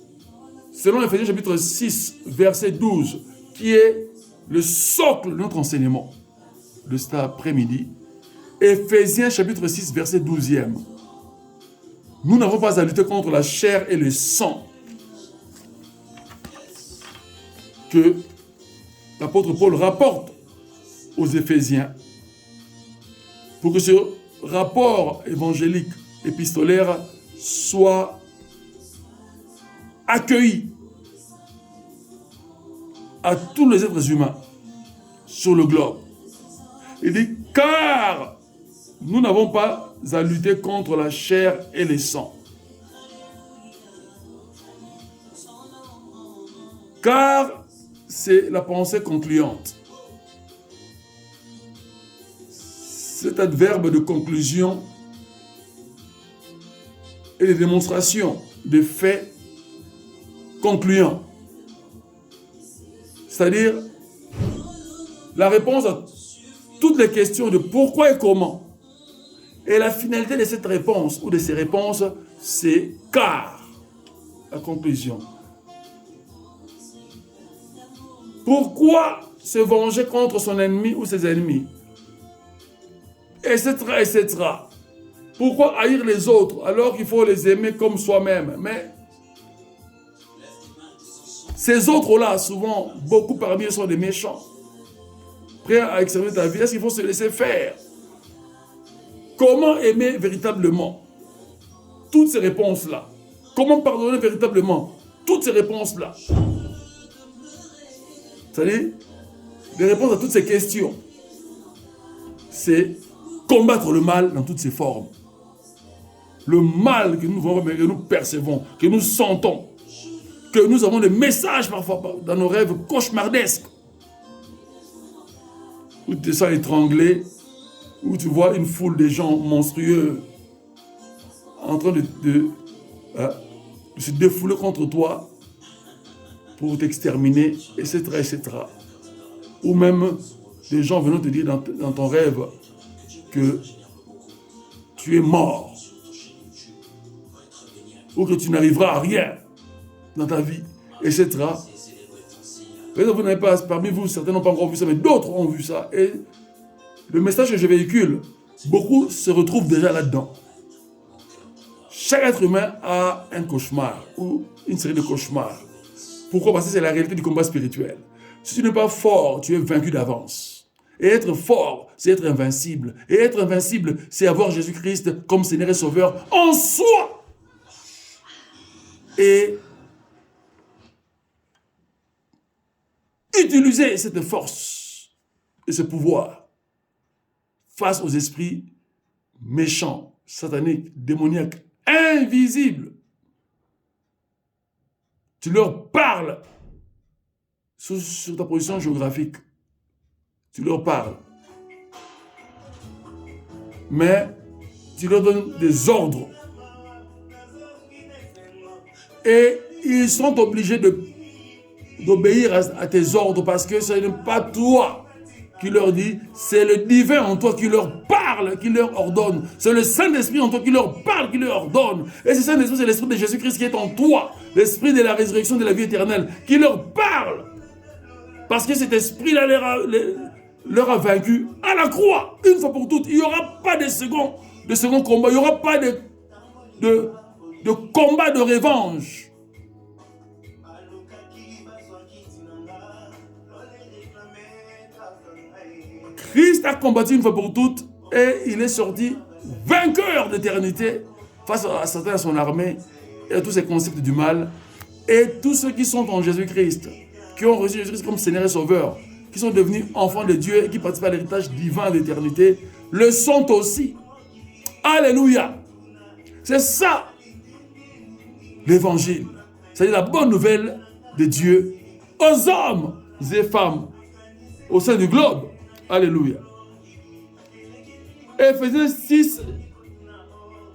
selon Éphésiens chapitre 6, verset 12, qui est le socle de notre enseignement de cet après-midi, Éphésiens chapitre 6, verset 12e. Nous n'avons pas à lutter contre la chair et le sang, que l'apôtre Paul rapporte aux Éphésiens, pour que ce rapport évangélique, épistolaire, soit accueilli à tous les êtres humains sur le globe. Il dit, car nous n'avons pas à lutter contre la chair et les sangs. Car c'est la pensée concluante. Cet adverbe de conclusion et de démonstration de faits concluants. C'est-à-dire la réponse à toutes les questions de pourquoi et comment. Et la finalité de cette réponse ou de ces réponses, c'est car. La conclusion. Pourquoi se venger contre son ennemi ou ses ennemis? Etc., etc. Pourquoi haïr les autres alors qu'il faut les aimer comme soi-même? Mais ces autres-là, souvent, beaucoup parmi eux sont des méchants. Prêts à exterminer ta vie, est-ce qu'il faut se laisser faire? Comment aimer véritablement? Toutes ces réponses-là. Comment pardonner véritablement? Toutes ces réponses-là. C'est-à-dire, les réponses à toutes ces questions, c'est combattre le mal dans toutes ses formes. Le mal que nous voyons, que nous percevons, que nous sentons, que nous avons des messages parfois dans nos rêves cauchemardesques, où tu te sens étranglé, où tu vois une foule de gens monstrueux en train de se défouler contre toi pour t'exterminer, etc., etc. Ou même des gens venant te dire dans ton rêve que tu es mort, ou que tu n'arriveras à rien dans ta vie, etc. Peut-être vous n'avez pas, parmi vous, certains n'ont pas encore vu ça, mais d'autres ont vu ça. Et le message que je véhicule, beaucoup se retrouvent déjà là-dedans. Chaque être humain a un cauchemar ou une série de cauchemars. Pourquoi? Parce que c'est la réalité du combat spirituel. Si tu n'es pas fort, tu es vaincu d'avance. Et être fort, c'est être invincible. Et être invincible, c'est avoir Jésus-Christ comme Seigneur et Sauveur en soi. Et utiliser cette force et ce pouvoir face aux esprits méchants, sataniques, démoniaques, invisibles. Tu leur parles sur ta position géographique. Tu leur parles. Mais tu leur donnes des ordres. Et ils sont obligés d'obéir à tes ordres parce que ce n'est pas toi qui leur dit, c'est le divin en toi qui leur parle, qui leur ordonne. C'est le Saint-Esprit en toi qui leur parle, qui leur ordonne. Et ce Saint-Esprit, c'est l'Esprit de Jésus-Christ qui est en toi, l'Esprit de la résurrection de la vie éternelle, qui leur parle. Parce que cet esprit-là leur a vaincu à la croix, une fois pour toutes. Il n'y aura pas de second combat, il n'y aura pas de combat de revanche. Christ a combattu une fois pour toutes et il est sorti vainqueur d'éternité face à Satan et à son armée et à tous ces concepts du mal. Et tous ceux qui sont en Jésus-Christ, qui ont reçu Jésus-Christ comme Seigneur et Sauveur, qui sont devenus enfants de Dieu et qui participent à l'héritage divin d'éternité, le sont aussi. Alléluia. C'est ça l'évangile. C'est-à-dire la bonne nouvelle de Dieu aux hommes et femmes au sein du globe. Alléluia. Éphésiens 6,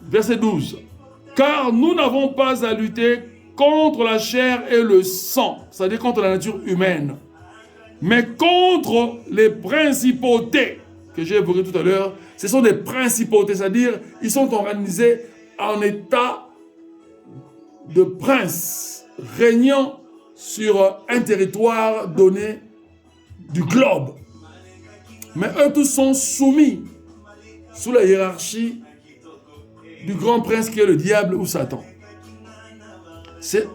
verset 12. Car nous n'avons pas à lutter contre la chair et le sang, c'est-à-dire contre la nature humaine, mais contre les principautés que j'ai évoquées tout à l'heure. Ce sont des principautés, c'est-à-dire ils sont organisés en état de prince régnant sur un territoire donné du globe. Mais eux tous sont soumis sous la hiérarchie du grand prince qui est le diable ou Satan. C'est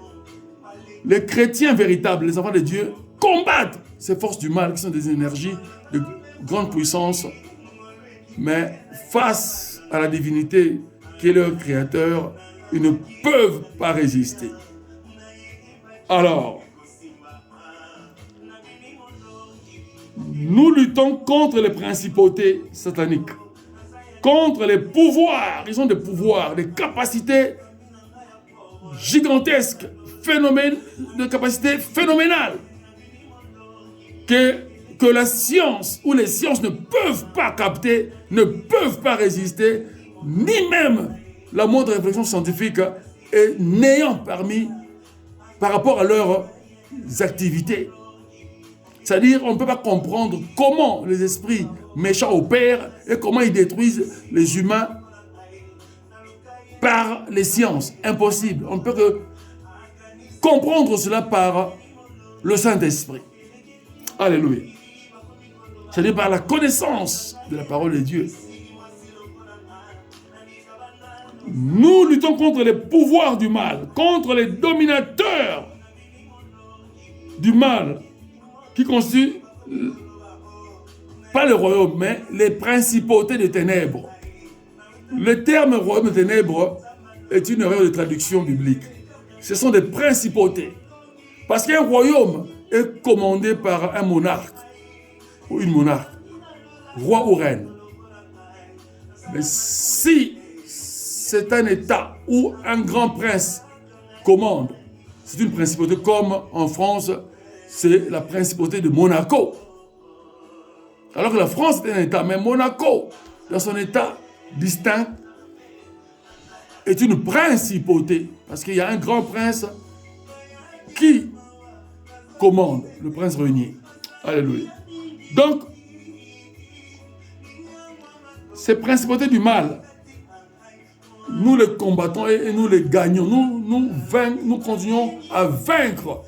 les chrétiens véritables, les enfants de Dieu, combattent ces forces du mal qui sont des énergies de grande puissance, mais face à la divinité qui est leur créateur, ils ne peuvent pas résister. Alors, nous luttons contre les principautés sataniques, contre les pouvoirs. Ils ont des pouvoirs, des capacités gigantesques, de capacités phénoménales que la science ou les sciences ne peuvent pas capter, ne peuvent pas résister, ni même la moindre réflexion scientifique est n'ayant permis par rapport à leurs activités. C'est-à-dire, on ne peut pas comprendre comment les esprits méchants opèrent et comment ils détruisent les humains par les sciences. Impossible. On ne peut que comprendre cela par le Saint-Esprit. Alléluia. C'est-à-dire par la connaissance de la parole de Dieu. Nous luttons contre les pouvoirs du mal, contre les dominateurs du mal, qui constituent pas le royaume, mais les principautés de ténèbres. Le terme royaume de ténèbres est une erreur de traduction biblique. Ce sont des principautés. Parce qu'un royaume est commandé par un monarque ou une monarque, roi ou reine. Mais si c'est un État où un grand prince commande, c'est une principauté comme en France, c'est la principauté de Monaco. Alors que la France est un État, mais Monaco, dans son État distinct, est une principauté. Parce qu'il y a un grand prince qui commande, le prince régnier. Alléluia. Donc, ces principautés du mal, nous les combattons et nous les gagnons. Nous continuons à vaincre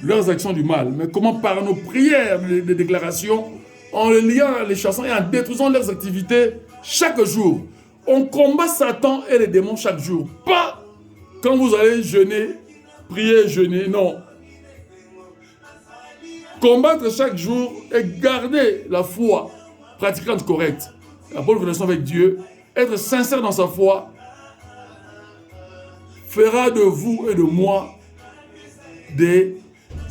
leurs actions du mal. Mais comment? Par nos prières, les déclarations, en les liant, les chassant et en détruisant leurs activités chaque jour. On combat Satan et les démons chaque jour. Pas quand vous allez jeûner, prier, jeûner, non. Combattre chaque jour et garder la foi pratiquante correcte. La bonne relation avec Dieu, être sincère dans sa foi, fera de vous et de moi des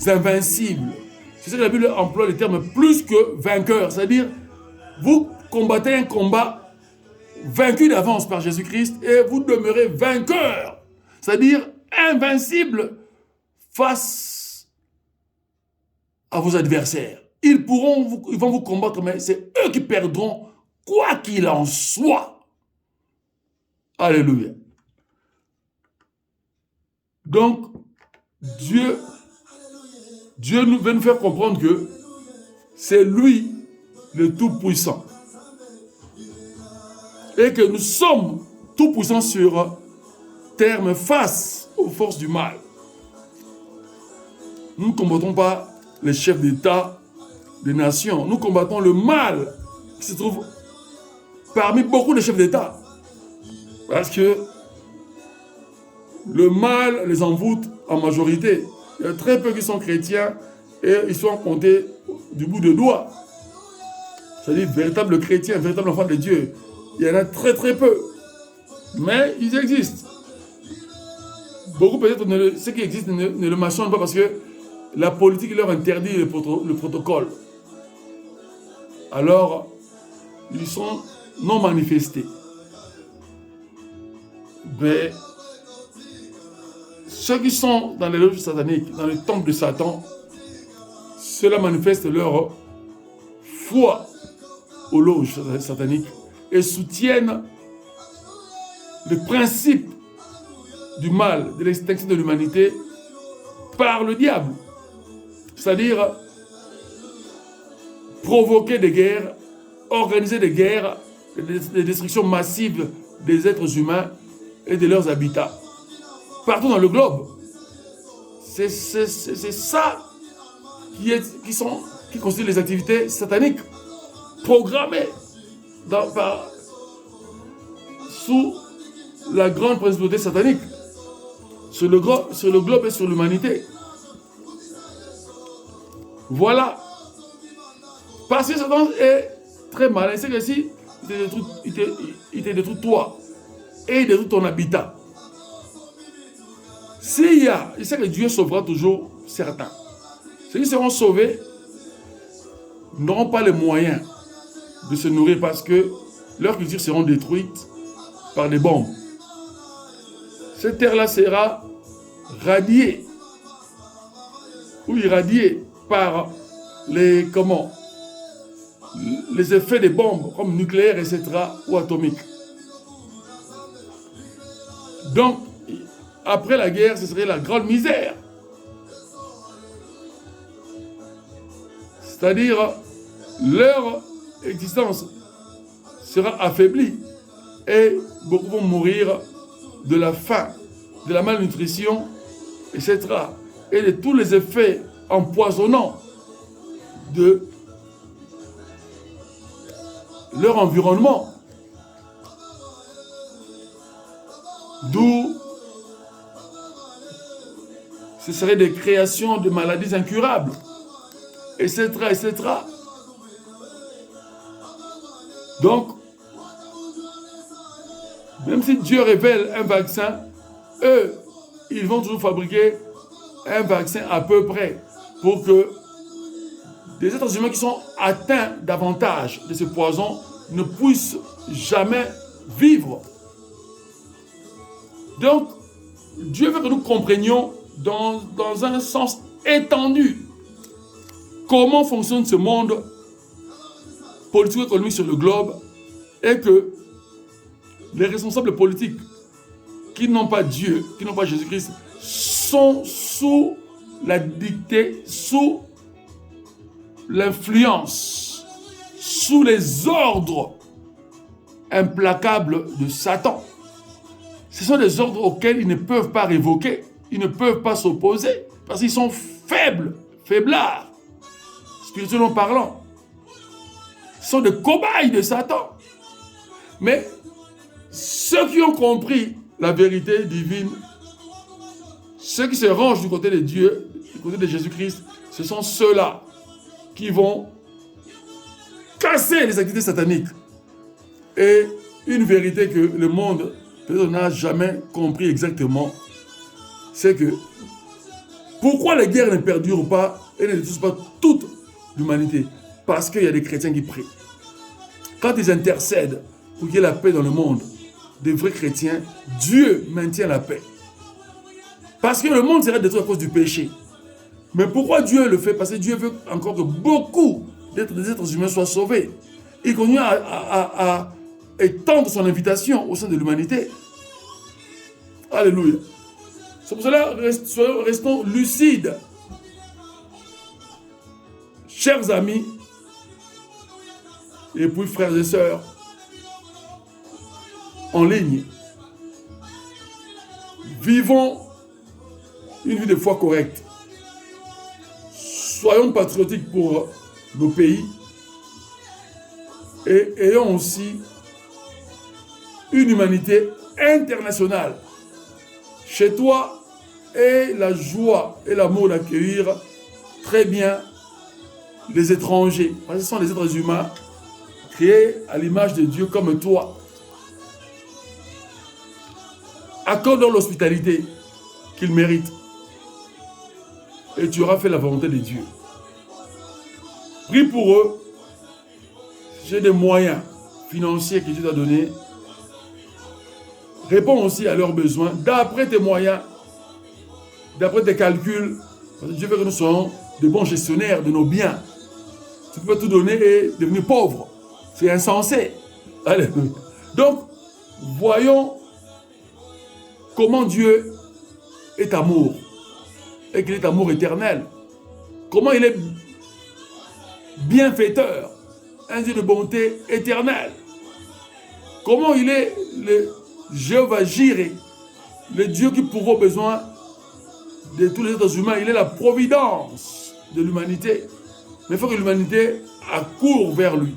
invincibles. C'est ça que la Bible emploie le terme plus que vainqueur. C'est-à-dire, vous combattez un combat vaincu d'avance par Jésus-Christ et vous demeurez vainqueur. C'est-à-dire invincible face à vos adversaires. Ils vont vous combattre, mais c'est eux qui perdront, quoi qu'il en soit. Alléluia. Donc, Dieu nous veut nous faire comprendre que c'est lui le Tout-Puissant. Et que nous sommes Tout-Puissants sur terre face aux forces du mal. Nous ne combattons pas les chefs d'État des nations. Nous combattons le mal qui se trouve parmi beaucoup de chefs d'État. Parce que le mal les envoûte en majorité. Il y a très peu qui sont chrétiens et ils sont comptés du bout de doigts. C'est-à-dire véritables chrétiens, véritables enfants de Dieu. Il y en a très très peu. Mais ils existent. Beaucoup peut-être, ceux qui existent ne le mentionnent pas parce que la politique leur interdit le protocole. Alors, ils sont non manifestés. Mais ceux qui sont dans les loges sataniques, dans le temple de Satan, cela manifeste leur foi aux loges sataniques et soutiennent le principe du mal, de l'extinction de l'humanité par le diable. C'est-à-dire provoquer des guerres, organiser des guerres, des destructions massives des êtres humains et de leurs habitats. Partout dans le globe. C'est ça qui constitue les activités sataniques programmées sous la grande principauté satanique sur le globe et sur l'humanité. Voilà. Parce que Satan est très malin. C'est que si il te détruit toi et il détruit ton habitat. Il sait que Dieu sauvera toujours certains. Ceux qui seront sauvés n'auront pas les moyens de se nourrir parce que leurs cultures seront détruites par des bombes. Cette terre-là sera radiée ou irradiée par les effets des bombes comme nucléaires, etc. ou atomiques. Donc, après la guerre, ce serait la grande misère. C'est-à-dire, leur existence sera affaiblie et beaucoup vont mourir de la faim, de la malnutrition, etc. Et de tous les effets empoisonnants de leur environnement. D'où ce serait des créations de maladies incurables, etc., etc. Donc, même si Dieu révèle un vaccin, eux, ils vont toujours fabriquer un vaccin à peu près pour que des êtres humains qui sont atteints davantage de ce poison ne puissent jamais vivre. Donc, Dieu veut que nous comprenions dans un sens étendu comment fonctionne ce monde politique-économique sur le globe et que les responsables politiques qui n'ont pas Dieu, qui n'ont pas Jésus-Christ, sont sous la dictée, sous l'influence, sous les ordres implacables de Satan. Ce sont des ordres auxquels ils ne peuvent pas révoquer, ils ne peuvent pas s'opposer, parce qu'ils sont faibles, faiblards, spirituellement parlant. Ce sont des cobayes de Satan. Mais ceux qui ont compris la vérité divine, ceux qui se rangent du côté de Dieu, du côté de Jésus-Christ, ce sont ceux-là qui vont casser les activités sataniques. Et une vérité que le monde peut-être n'a jamais compris exactement, c'est que pourquoi les guerres ne perdurent pas et ne détruisent pas toute l'humanité? Parce qu'il y a des chrétiens qui prient. Quand ils intercèdent pour qu'il y ait la paix dans le monde, des vrais chrétiens, Dieu maintient la paix. Parce que le monde sera détruit à cause du péché. Mais pourquoi Dieu le fait? Parce que Dieu veut encore que beaucoup des êtres humains soient sauvés. Il continue à étendre son invitation au sein de l'humanité. Alléluia. C'est pour cela, restons lucides. Chers amis, et puis frères et sœurs, en ligne, vivons une vie de foi correcte. soyons patriotiques pour nos pays et ayons aussi une humanité internationale. Chez toi, aie la joie et l'amour d'accueillir très bien les étrangers. Parce que ce sont les êtres humains créés à l'image de Dieu comme toi. Accorde-leur l'hospitalité qu'ils méritent. Et tu auras fait la volonté de Dieu. Prie pour eux. J'ai des moyens financiers que Dieu t'a donnés. Réponds aussi à leurs besoins d'après tes moyens, d'après tes calculs. Parce que Dieu veut que nous soyons de bons gestionnaires de nos biens. Tu peux tout donner et devenir pauvre. C'est insensé. Alléluia. Donc, voyons comment Dieu est amour et qu'il est amour éternel. Comment il est bienfaiteur, un Dieu de bonté éternelle. Comment il est le Jéhovah Jireh, le Dieu qui pourvoit aux besoins de tous les êtres humains. Il est la providence de l'humanité. Mais il faut que l'humanité accourt vers lui.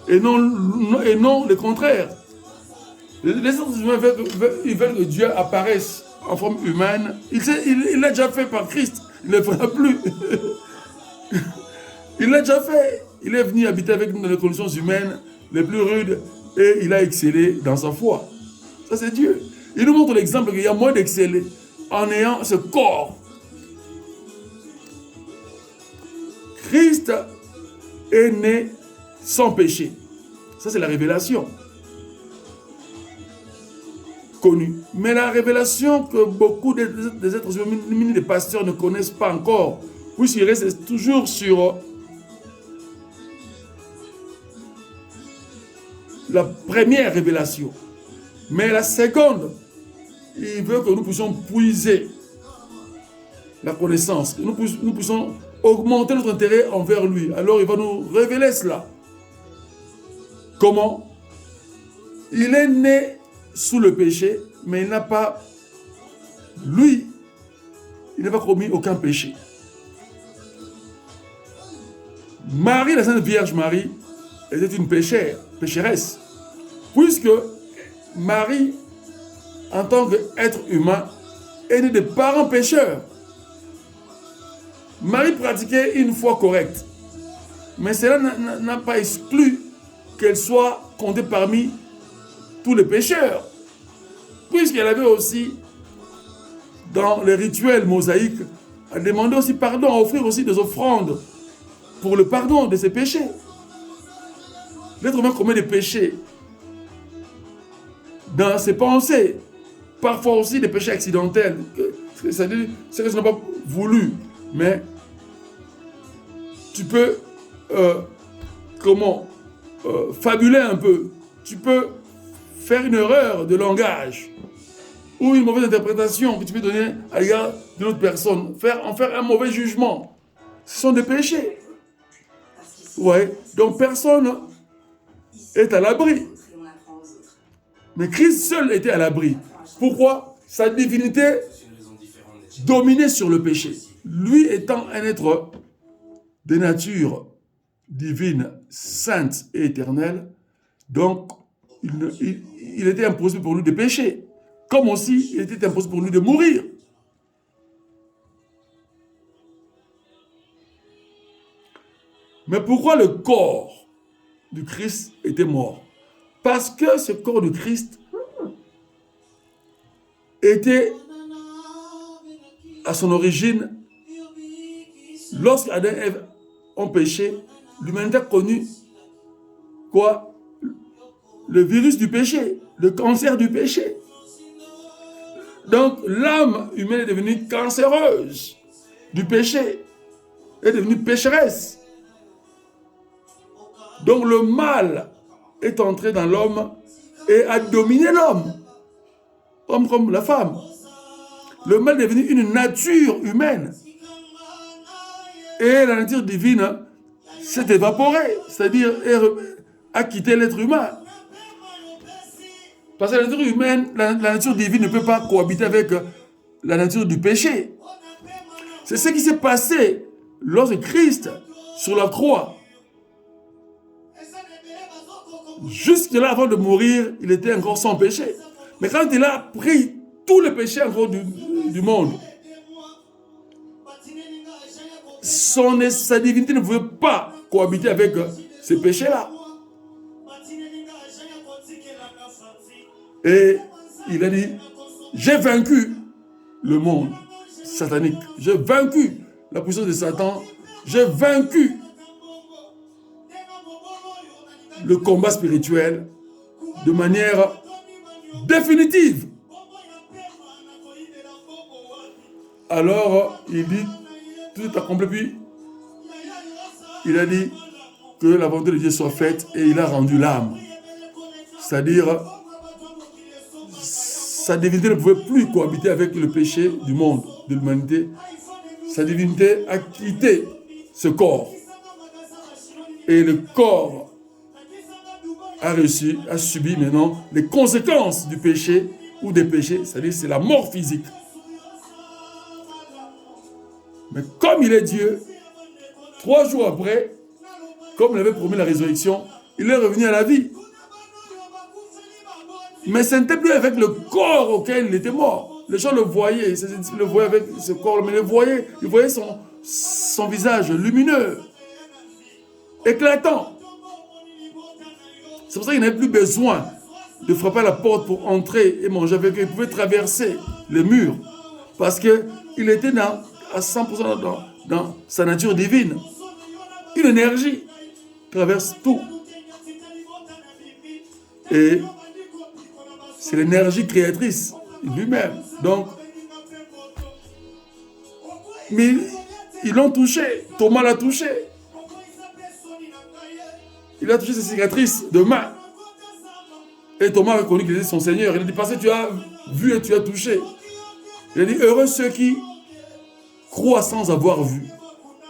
Et non le contraire. Les êtres humains veulent que Dieu apparaisse en forme humaine. Il l'a déjà fait par Christ. Il ne le fera plus. Il l'a déjà fait. Il est venu habiter avec nous dans les conditions humaines les plus rudes et il a excellé dans sa foi. Ça, c'est Dieu. Il nous montre l'exemple qu'il y a moyen d'exceller en ayant ce corps. Christ est né sans péché. Ça, c'est la révélation connue. Mais la révélation que beaucoup des êtres humains, des pasteurs ne connaissent pas encore, puisqu'ils restent toujours sur la première révélation. Mais la seconde, il veut que nous puissions puiser la connaissance, que nous puissions augmenter notre intérêt envers lui. Alors il va nous révéler cela. Comment? Il est né sous le péché, mais il n'a pas, lui, il n'a pas commis aucun péché. Marie, la Sainte Vierge Marie, était une pécheresse, puisque Marie, en tant qu'être humain, est née de parents pécheurs. Marie pratiquait une foi correcte, mais cela n'a pas exclu qu'elle soit comptée parmi tous les pécheurs, puisqu'elle avait aussi, dans les rituels mosaïques, à demander aussi pardon, à offrir aussi des offrandes pour le pardon de ses péchés. L'être humain commet des péchés dans ses pensées, parfois aussi des péchés accidentels, c'est-à-dire que ce n'est pas voulu, mais tu peux fabuler un peu, tu peux faire une erreur de langage ou une mauvaise interprétation que tu peux donner à l'égard d'une autre personne, en faire un mauvais jugement. Ce sont des péchés. Ouais. Donc personne est à l'abri. Mais Christ seul était à l'abri. Pourquoi? Sa divinité dominait sur le péché. Lui étant un être de nature divine, sainte et éternelle, donc il était impossible pour lui de pécher. Comme aussi, il était impossible pour lui de mourir. Mais pourquoi le corps du Christ était mort? Parce que ce corps du Christ était à son origine, lorsque Adam et Ève ont péché, l'humanité a connu quoi? Le virus du péché, le cancer du péché. Donc l'âme humaine est devenue cancéreuse du péché, est devenue pécheresse. Donc le mal est entré dans l'homme et a dominé l'homme, homme comme la femme. Le mal est devenu une nature humaine. Et la nature divine s'est évaporée, c'est-à-dire a quitté l'être humain. Parce que la nature humaine, la nature divine ne peut pas cohabiter avec la nature du péché. C'est ce qui s'est passé lorsque Christ, sur la croix, jusque-là, avant de mourir, il était encore sans péché. Mais quand il a pris tous les péchés encore du monde, sa divinité ne pouvait pas cohabiter avec ces péchés-là. Et il a dit, j'ai vaincu le monde satanique. J'ai vaincu la puissance de Satan. J'ai vaincu le combat spirituel de manière définitive. Alors, il dit, tout est accompli, puis il a dit que la volonté de Dieu soit faite et il a rendu l'âme. C'est-à-dire, sa divinité ne pouvait plus cohabiter avec le péché du monde, de l'humanité. Sa divinité a quitté ce corps. Et le corps a subi maintenant les conséquences du péché ou des péchés, c'est-à-dire c'est la mort physique. Mais comme il est Dieu, 3 jours après, comme il avait promis la résurrection, il est revenu à la vie. Mais ce n'était plus avec le corps auquel il était mort. Les gens le voyaient, ils le voyaient avec ce corps, mais ils voyaient son visage lumineux, éclatant. C'est pour ça qu'il n'avait plus besoin de frapper à la porte pour entrer et manger avec eux. Il pouvait traverser les murs parce qu'il était à 100% dans sa nature divine. Une énergie traverse tout. Et c'est l'énergie créatrice lui-même. Donc, mais ils l'ont touché. Thomas l'a touché. Il a touché ses cicatrices de main. Et Thomas a reconnu qu'il était son Seigneur. Il a dit, parce que tu as vu et tu as touché. Il a dit, heureux ceux qui croient sans avoir vu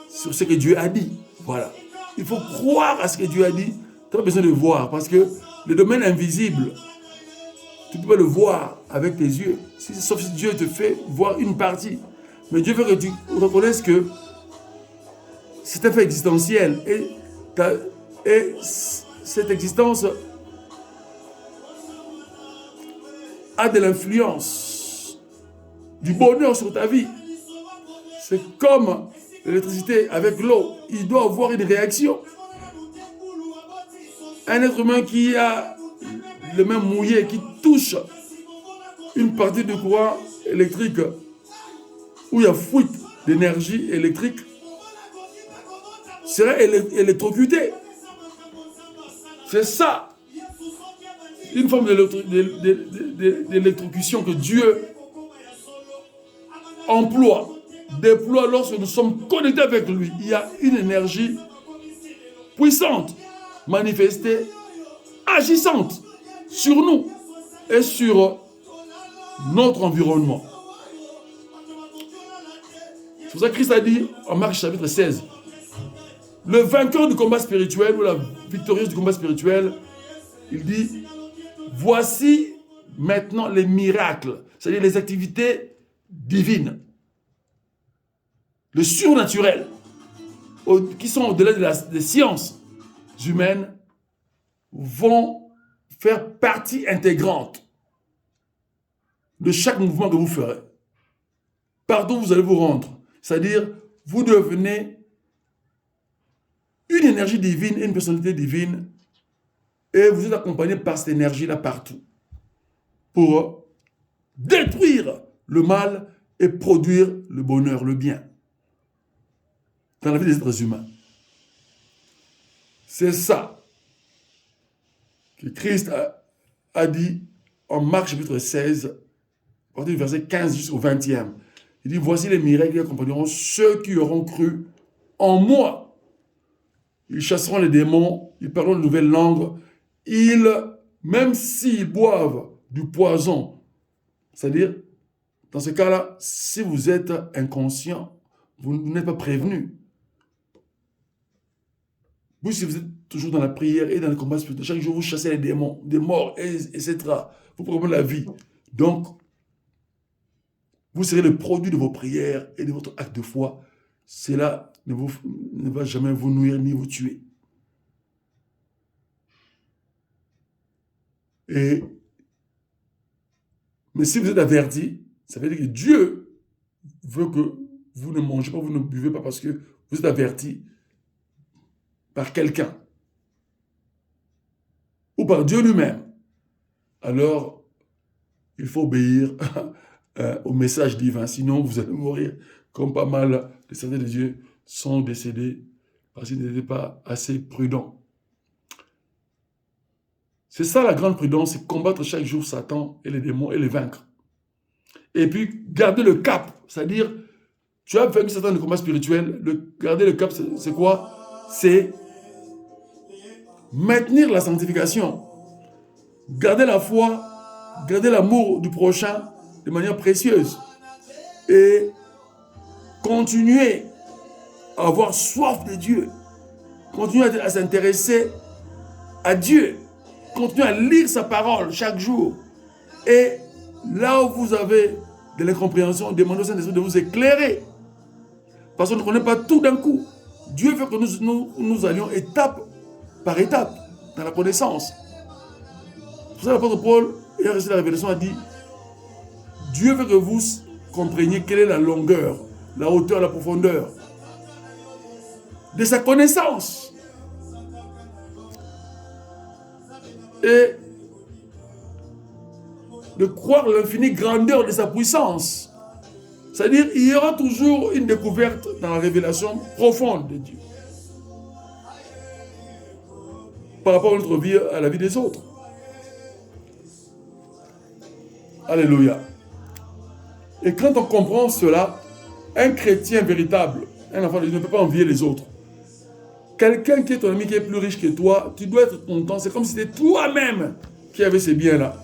sur ce que Dieu a dit. Voilà. Il faut croire à ce que Dieu a dit. Tu n'as pas besoin de voir. Parce que le domaine invisible, tu ne peux pas le voir avec tes yeux. Sauf si Dieu te fait voir une partie. Mais Dieu veut que tu reconnaisses que c'est un fait existentiel. Et cette existence a de l'influence, du bonheur sur ta vie. C'est comme l'électricité avec l'eau. Il doit avoir une réaction. Un être humain qui a les mains mouillées, qui touche une partie du courant électrique où il y a fuite d'énergie électrique, serait électrocuté. C'est ça, une forme d'électrocution que Dieu déploie lorsque nous sommes connectés avec lui. Il y a une énergie puissante, manifestée, agissante sur nous et sur notre environnement. C'est pour ça que Christ a dit en Marc chapitre 16, le vainqueur du combat spirituel ou la victorieuse du combat spirituel, il dit, voici maintenant les miracles, c'est-à-dire les activités divines, le surnaturel, qui sont au-delà des sciences humaines, vont faire partie intégrante de chaque mouvement que vous ferez. Partout où vous allez vous rendre, c'est-à-dire vous devenez une énergie divine, une personnalité divine, et vous êtes accompagné par cette énergie-là partout pour détruire le mal et produire le bonheur, le bien dans la vie des êtres humains. C'est ça que Christ a dit en Marc chapitre 16, à partir du verset 15 jusqu'au 20e. Il dit, voici les miracles qui accompagneront ceux qui auront cru en moi. Ils chasseront les démons, ils parleront de nouvelles langues, même s'ils boivent du poison, c'est-à-dire, dans ce cas-là, si vous êtes inconscient, vous n'êtes pas prévenu. Vous, si vous êtes toujours dans la prière et dans le combat spirituel, chaque jour vous chassez les démons, des morts, etc. Vous prenez la vie. Donc, vous serez le produit de vos prières et de votre acte de foi. Cela ne va jamais vous nuire ni vous tuer. Mais si vous êtes averti, ça veut dire que Dieu veut que vous ne mangez pas, vous ne buvez pas parce que vous êtes averti par quelqu'un ou par Dieu lui-même. Alors, il faut obéir au message divin, sinon vous allez mourir comme pas mal de serviteurs de Dieu sont décédés parce qu'ils n'étaient pas assez prudents. C'est ça la grande prudence, c'est combattre chaque jour Satan et les démons et les vaincre. Et puis garder le cap, c'est-à-dire, tu as vaincu Satan dans le combat spirituel, garder le cap, c'est quoi? C'est maintenir la sanctification, garder la foi, garder l'amour du prochain de manière précieuse et continuer à avoir soif de Dieu, continuer à s'intéresser à Dieu, continuer à lire sa parole chaque jour. Et là où vous avez de l'incompréhension, demandez au Saint-Esprit de vous éclairer. Parce qu'on ne connaît pas tout d'un coup. Dieu veut que nous allions étape par étape dans la connaissance. C'est pour ça que l'apôtre Paul, ayant reçu la révélation, a dit Dieu veut que vous compreniez quelle est la longueur, la hauteur, la profondeur de sa connaissance. Et de croire l'infinie grandeur de sa puissance. C'est-à-dire, il y aura toujours une découverte dans la révélation profonde de Dieu. Par rapport à notre vie, à la vie des autres. Alléluia. Et quand on comprend cela, un chrétien véritable, un enfant de Dieu ne peut pas envier les autres. Quelqu'un qui est ton ami, qui est plus riche que toi, tu dois être content. C'est comme si c'était toi-même qui avais ces biens-là.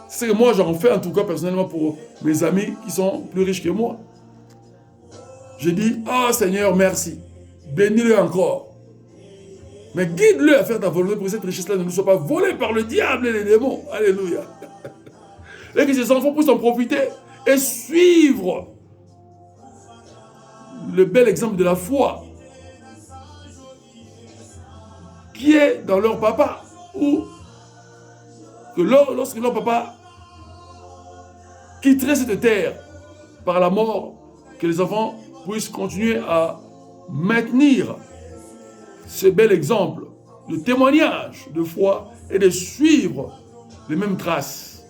C'est ce que moi j'en fais en tout cas personnellement pour mes amis qui sont plus riches que moi. Je dis, oh Seigneur, merci. Bénis-le encore. Mais guide-le à faire ta volonté pour que cette richesse-là ne nous soit pas volée par le diable et les démons. Alléluia. Et que ces enfants puissent en profiter et suivre le bel exemple de la foi qui est dans leur papa, ou que lorsque leur papa quitterait cette terre par la mort, que les enfants puissent continuer à maintenir ce bel exemple de témoignage de foi et de suivre les mêmes traces.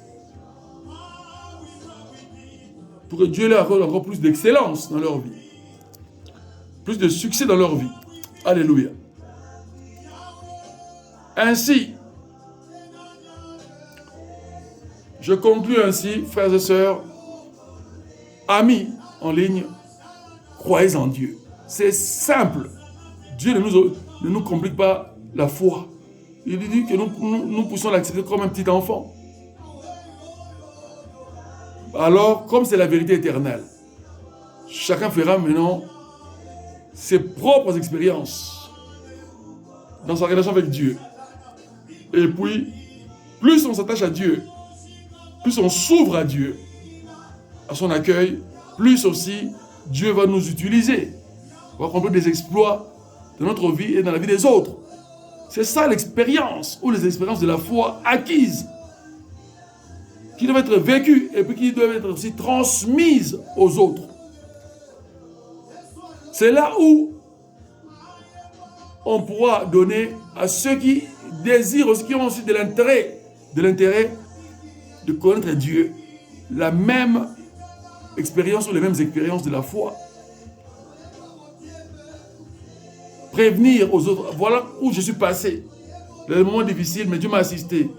Pour que Dieu leur accorde encore plus d'excellence dans leur vie, plus de succès dans leur vie. Alléluia. Ainsi, je conclus ainsi, frères et sœurs, amis en ligne, croyez en Dieu. C'est simple. Dieu ne nous complique pas la foi. Il dit que nous puissions l'accepter comme un petit enfant. Alors, comme c'est la vérité éternelle, chacun fera maintenant ses propres expériences dans sa relation avec Dieu. Et puis, plus on s'attache à Dieu, plus on s'ouvre à Dieu, à son accueil, plus aussi Dieu va nous utiliser pour accomplir des exploits dans notre vie et dans la vie des autres. C'est ça l'expérience, ou les expériences de la foi acquises, qui doivent être vécues et puis qui doivent être aussi transmises aux autres. C'est là où on pourra donner à ceux qui désirent aussi, qui ont aussi de l'intérêt de connaître Dieu, la même expérience ou les mêmes expériences de la foi. Prévenir aux autres, voilà où je suis passé. Les moments difficiles, mais Dieu m'a assisté.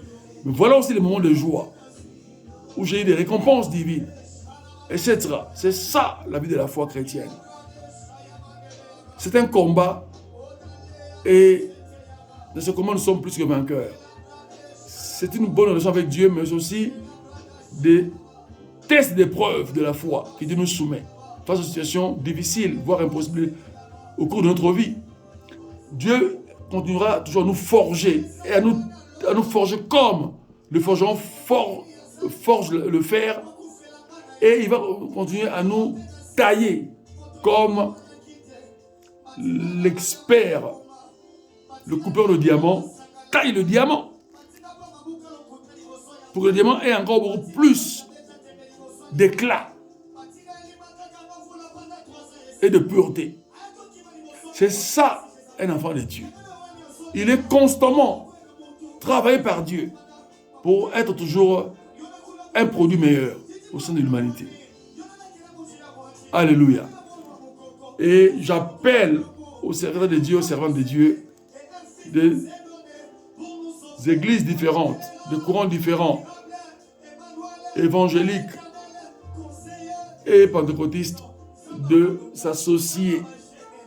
Mais voilà aussi les moments de joie, où j'ai eu des récompenses divines, etc. C'est ça la vie de la foi chrétienne. C'est un combat, et dans ce combat, nous sommes plus que vainqueurs. C'est une bonne relation avec Dieu, mais aussi des tests d'épreuves de la foi qui Dieu nous soumet face aux situations difficiles, voire impossibles au cours de notre vie. Dieu continuera toujours à nous forger et à nous forger comme le forgeron forge le fer, et il va continuer à nous tailler comme l'expert, le coupeur de diamant, taille le diamant. Pour que le diamant ait encore beaucoup plus d'éclat et de pureté. C'est ça, un enfant de Dieu. Il est constamment travaillé par Dieu pour être toujours un produit meilleur au sein de l'humanité. Alléluia. Et j'appelle aux serviteurs de Dieu, aux servants de Dieu, des églises différentes, de courants différents, évangéliques et pentecôtistes, de s'associer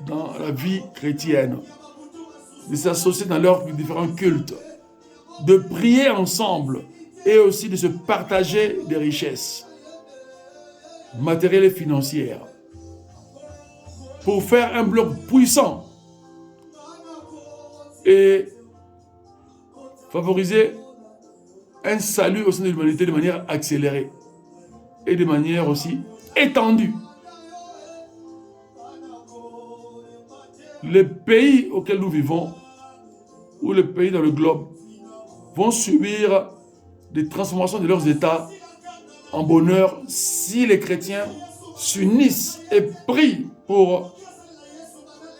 dans la vie chrétienne, de s'associer dans leurs différents cultes, de prier ensemble et aussi de se partager des richesses matérielles et financières pour faire un bloc puissant et favoriser un salut au sein de l'humanité de manière accélérée et de manière aussi étendue. Les pays auxquels nous vivons, ou les pays dans le globe, vont subir des transformations de leurs États en bonheur si les chrétiens s'unissent et prient pour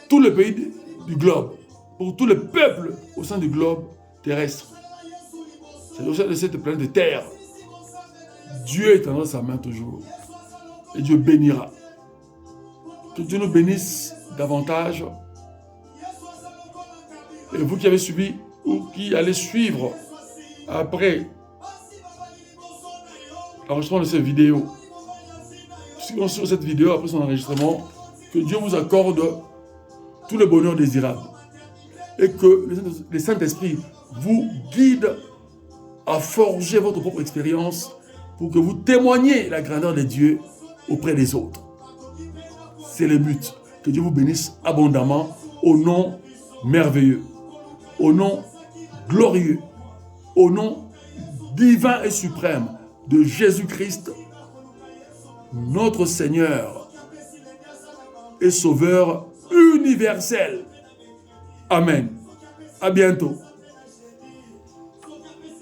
tous les pays du globe, pour tous les peuples au sein du globe terrestre. C'est au sein de cette planète Terre. Dieu étendra sa main toujours. Et Dieu bénira. Que Dieu nous bénisse davantage. Et vous qui avez suivi ou qui allez suivre après l'enregistrement de cette vidéo, suivons sur cette vidéo après son enregistrement, que Dieu vous accorde tout le bonheur désirable et que le Saint-Esprit vous guide à forger votre propre expérience pour que vous témoigniez la grandeur de Dieu auprès des autres. C'est le but. Que Dieu vous bénisse abondamment au nom merveilleux, au nom glorieux, au nom divin et suprême de Jésus-Christ, notre Seigneur et Sauveur universel. Amen. À bientôt.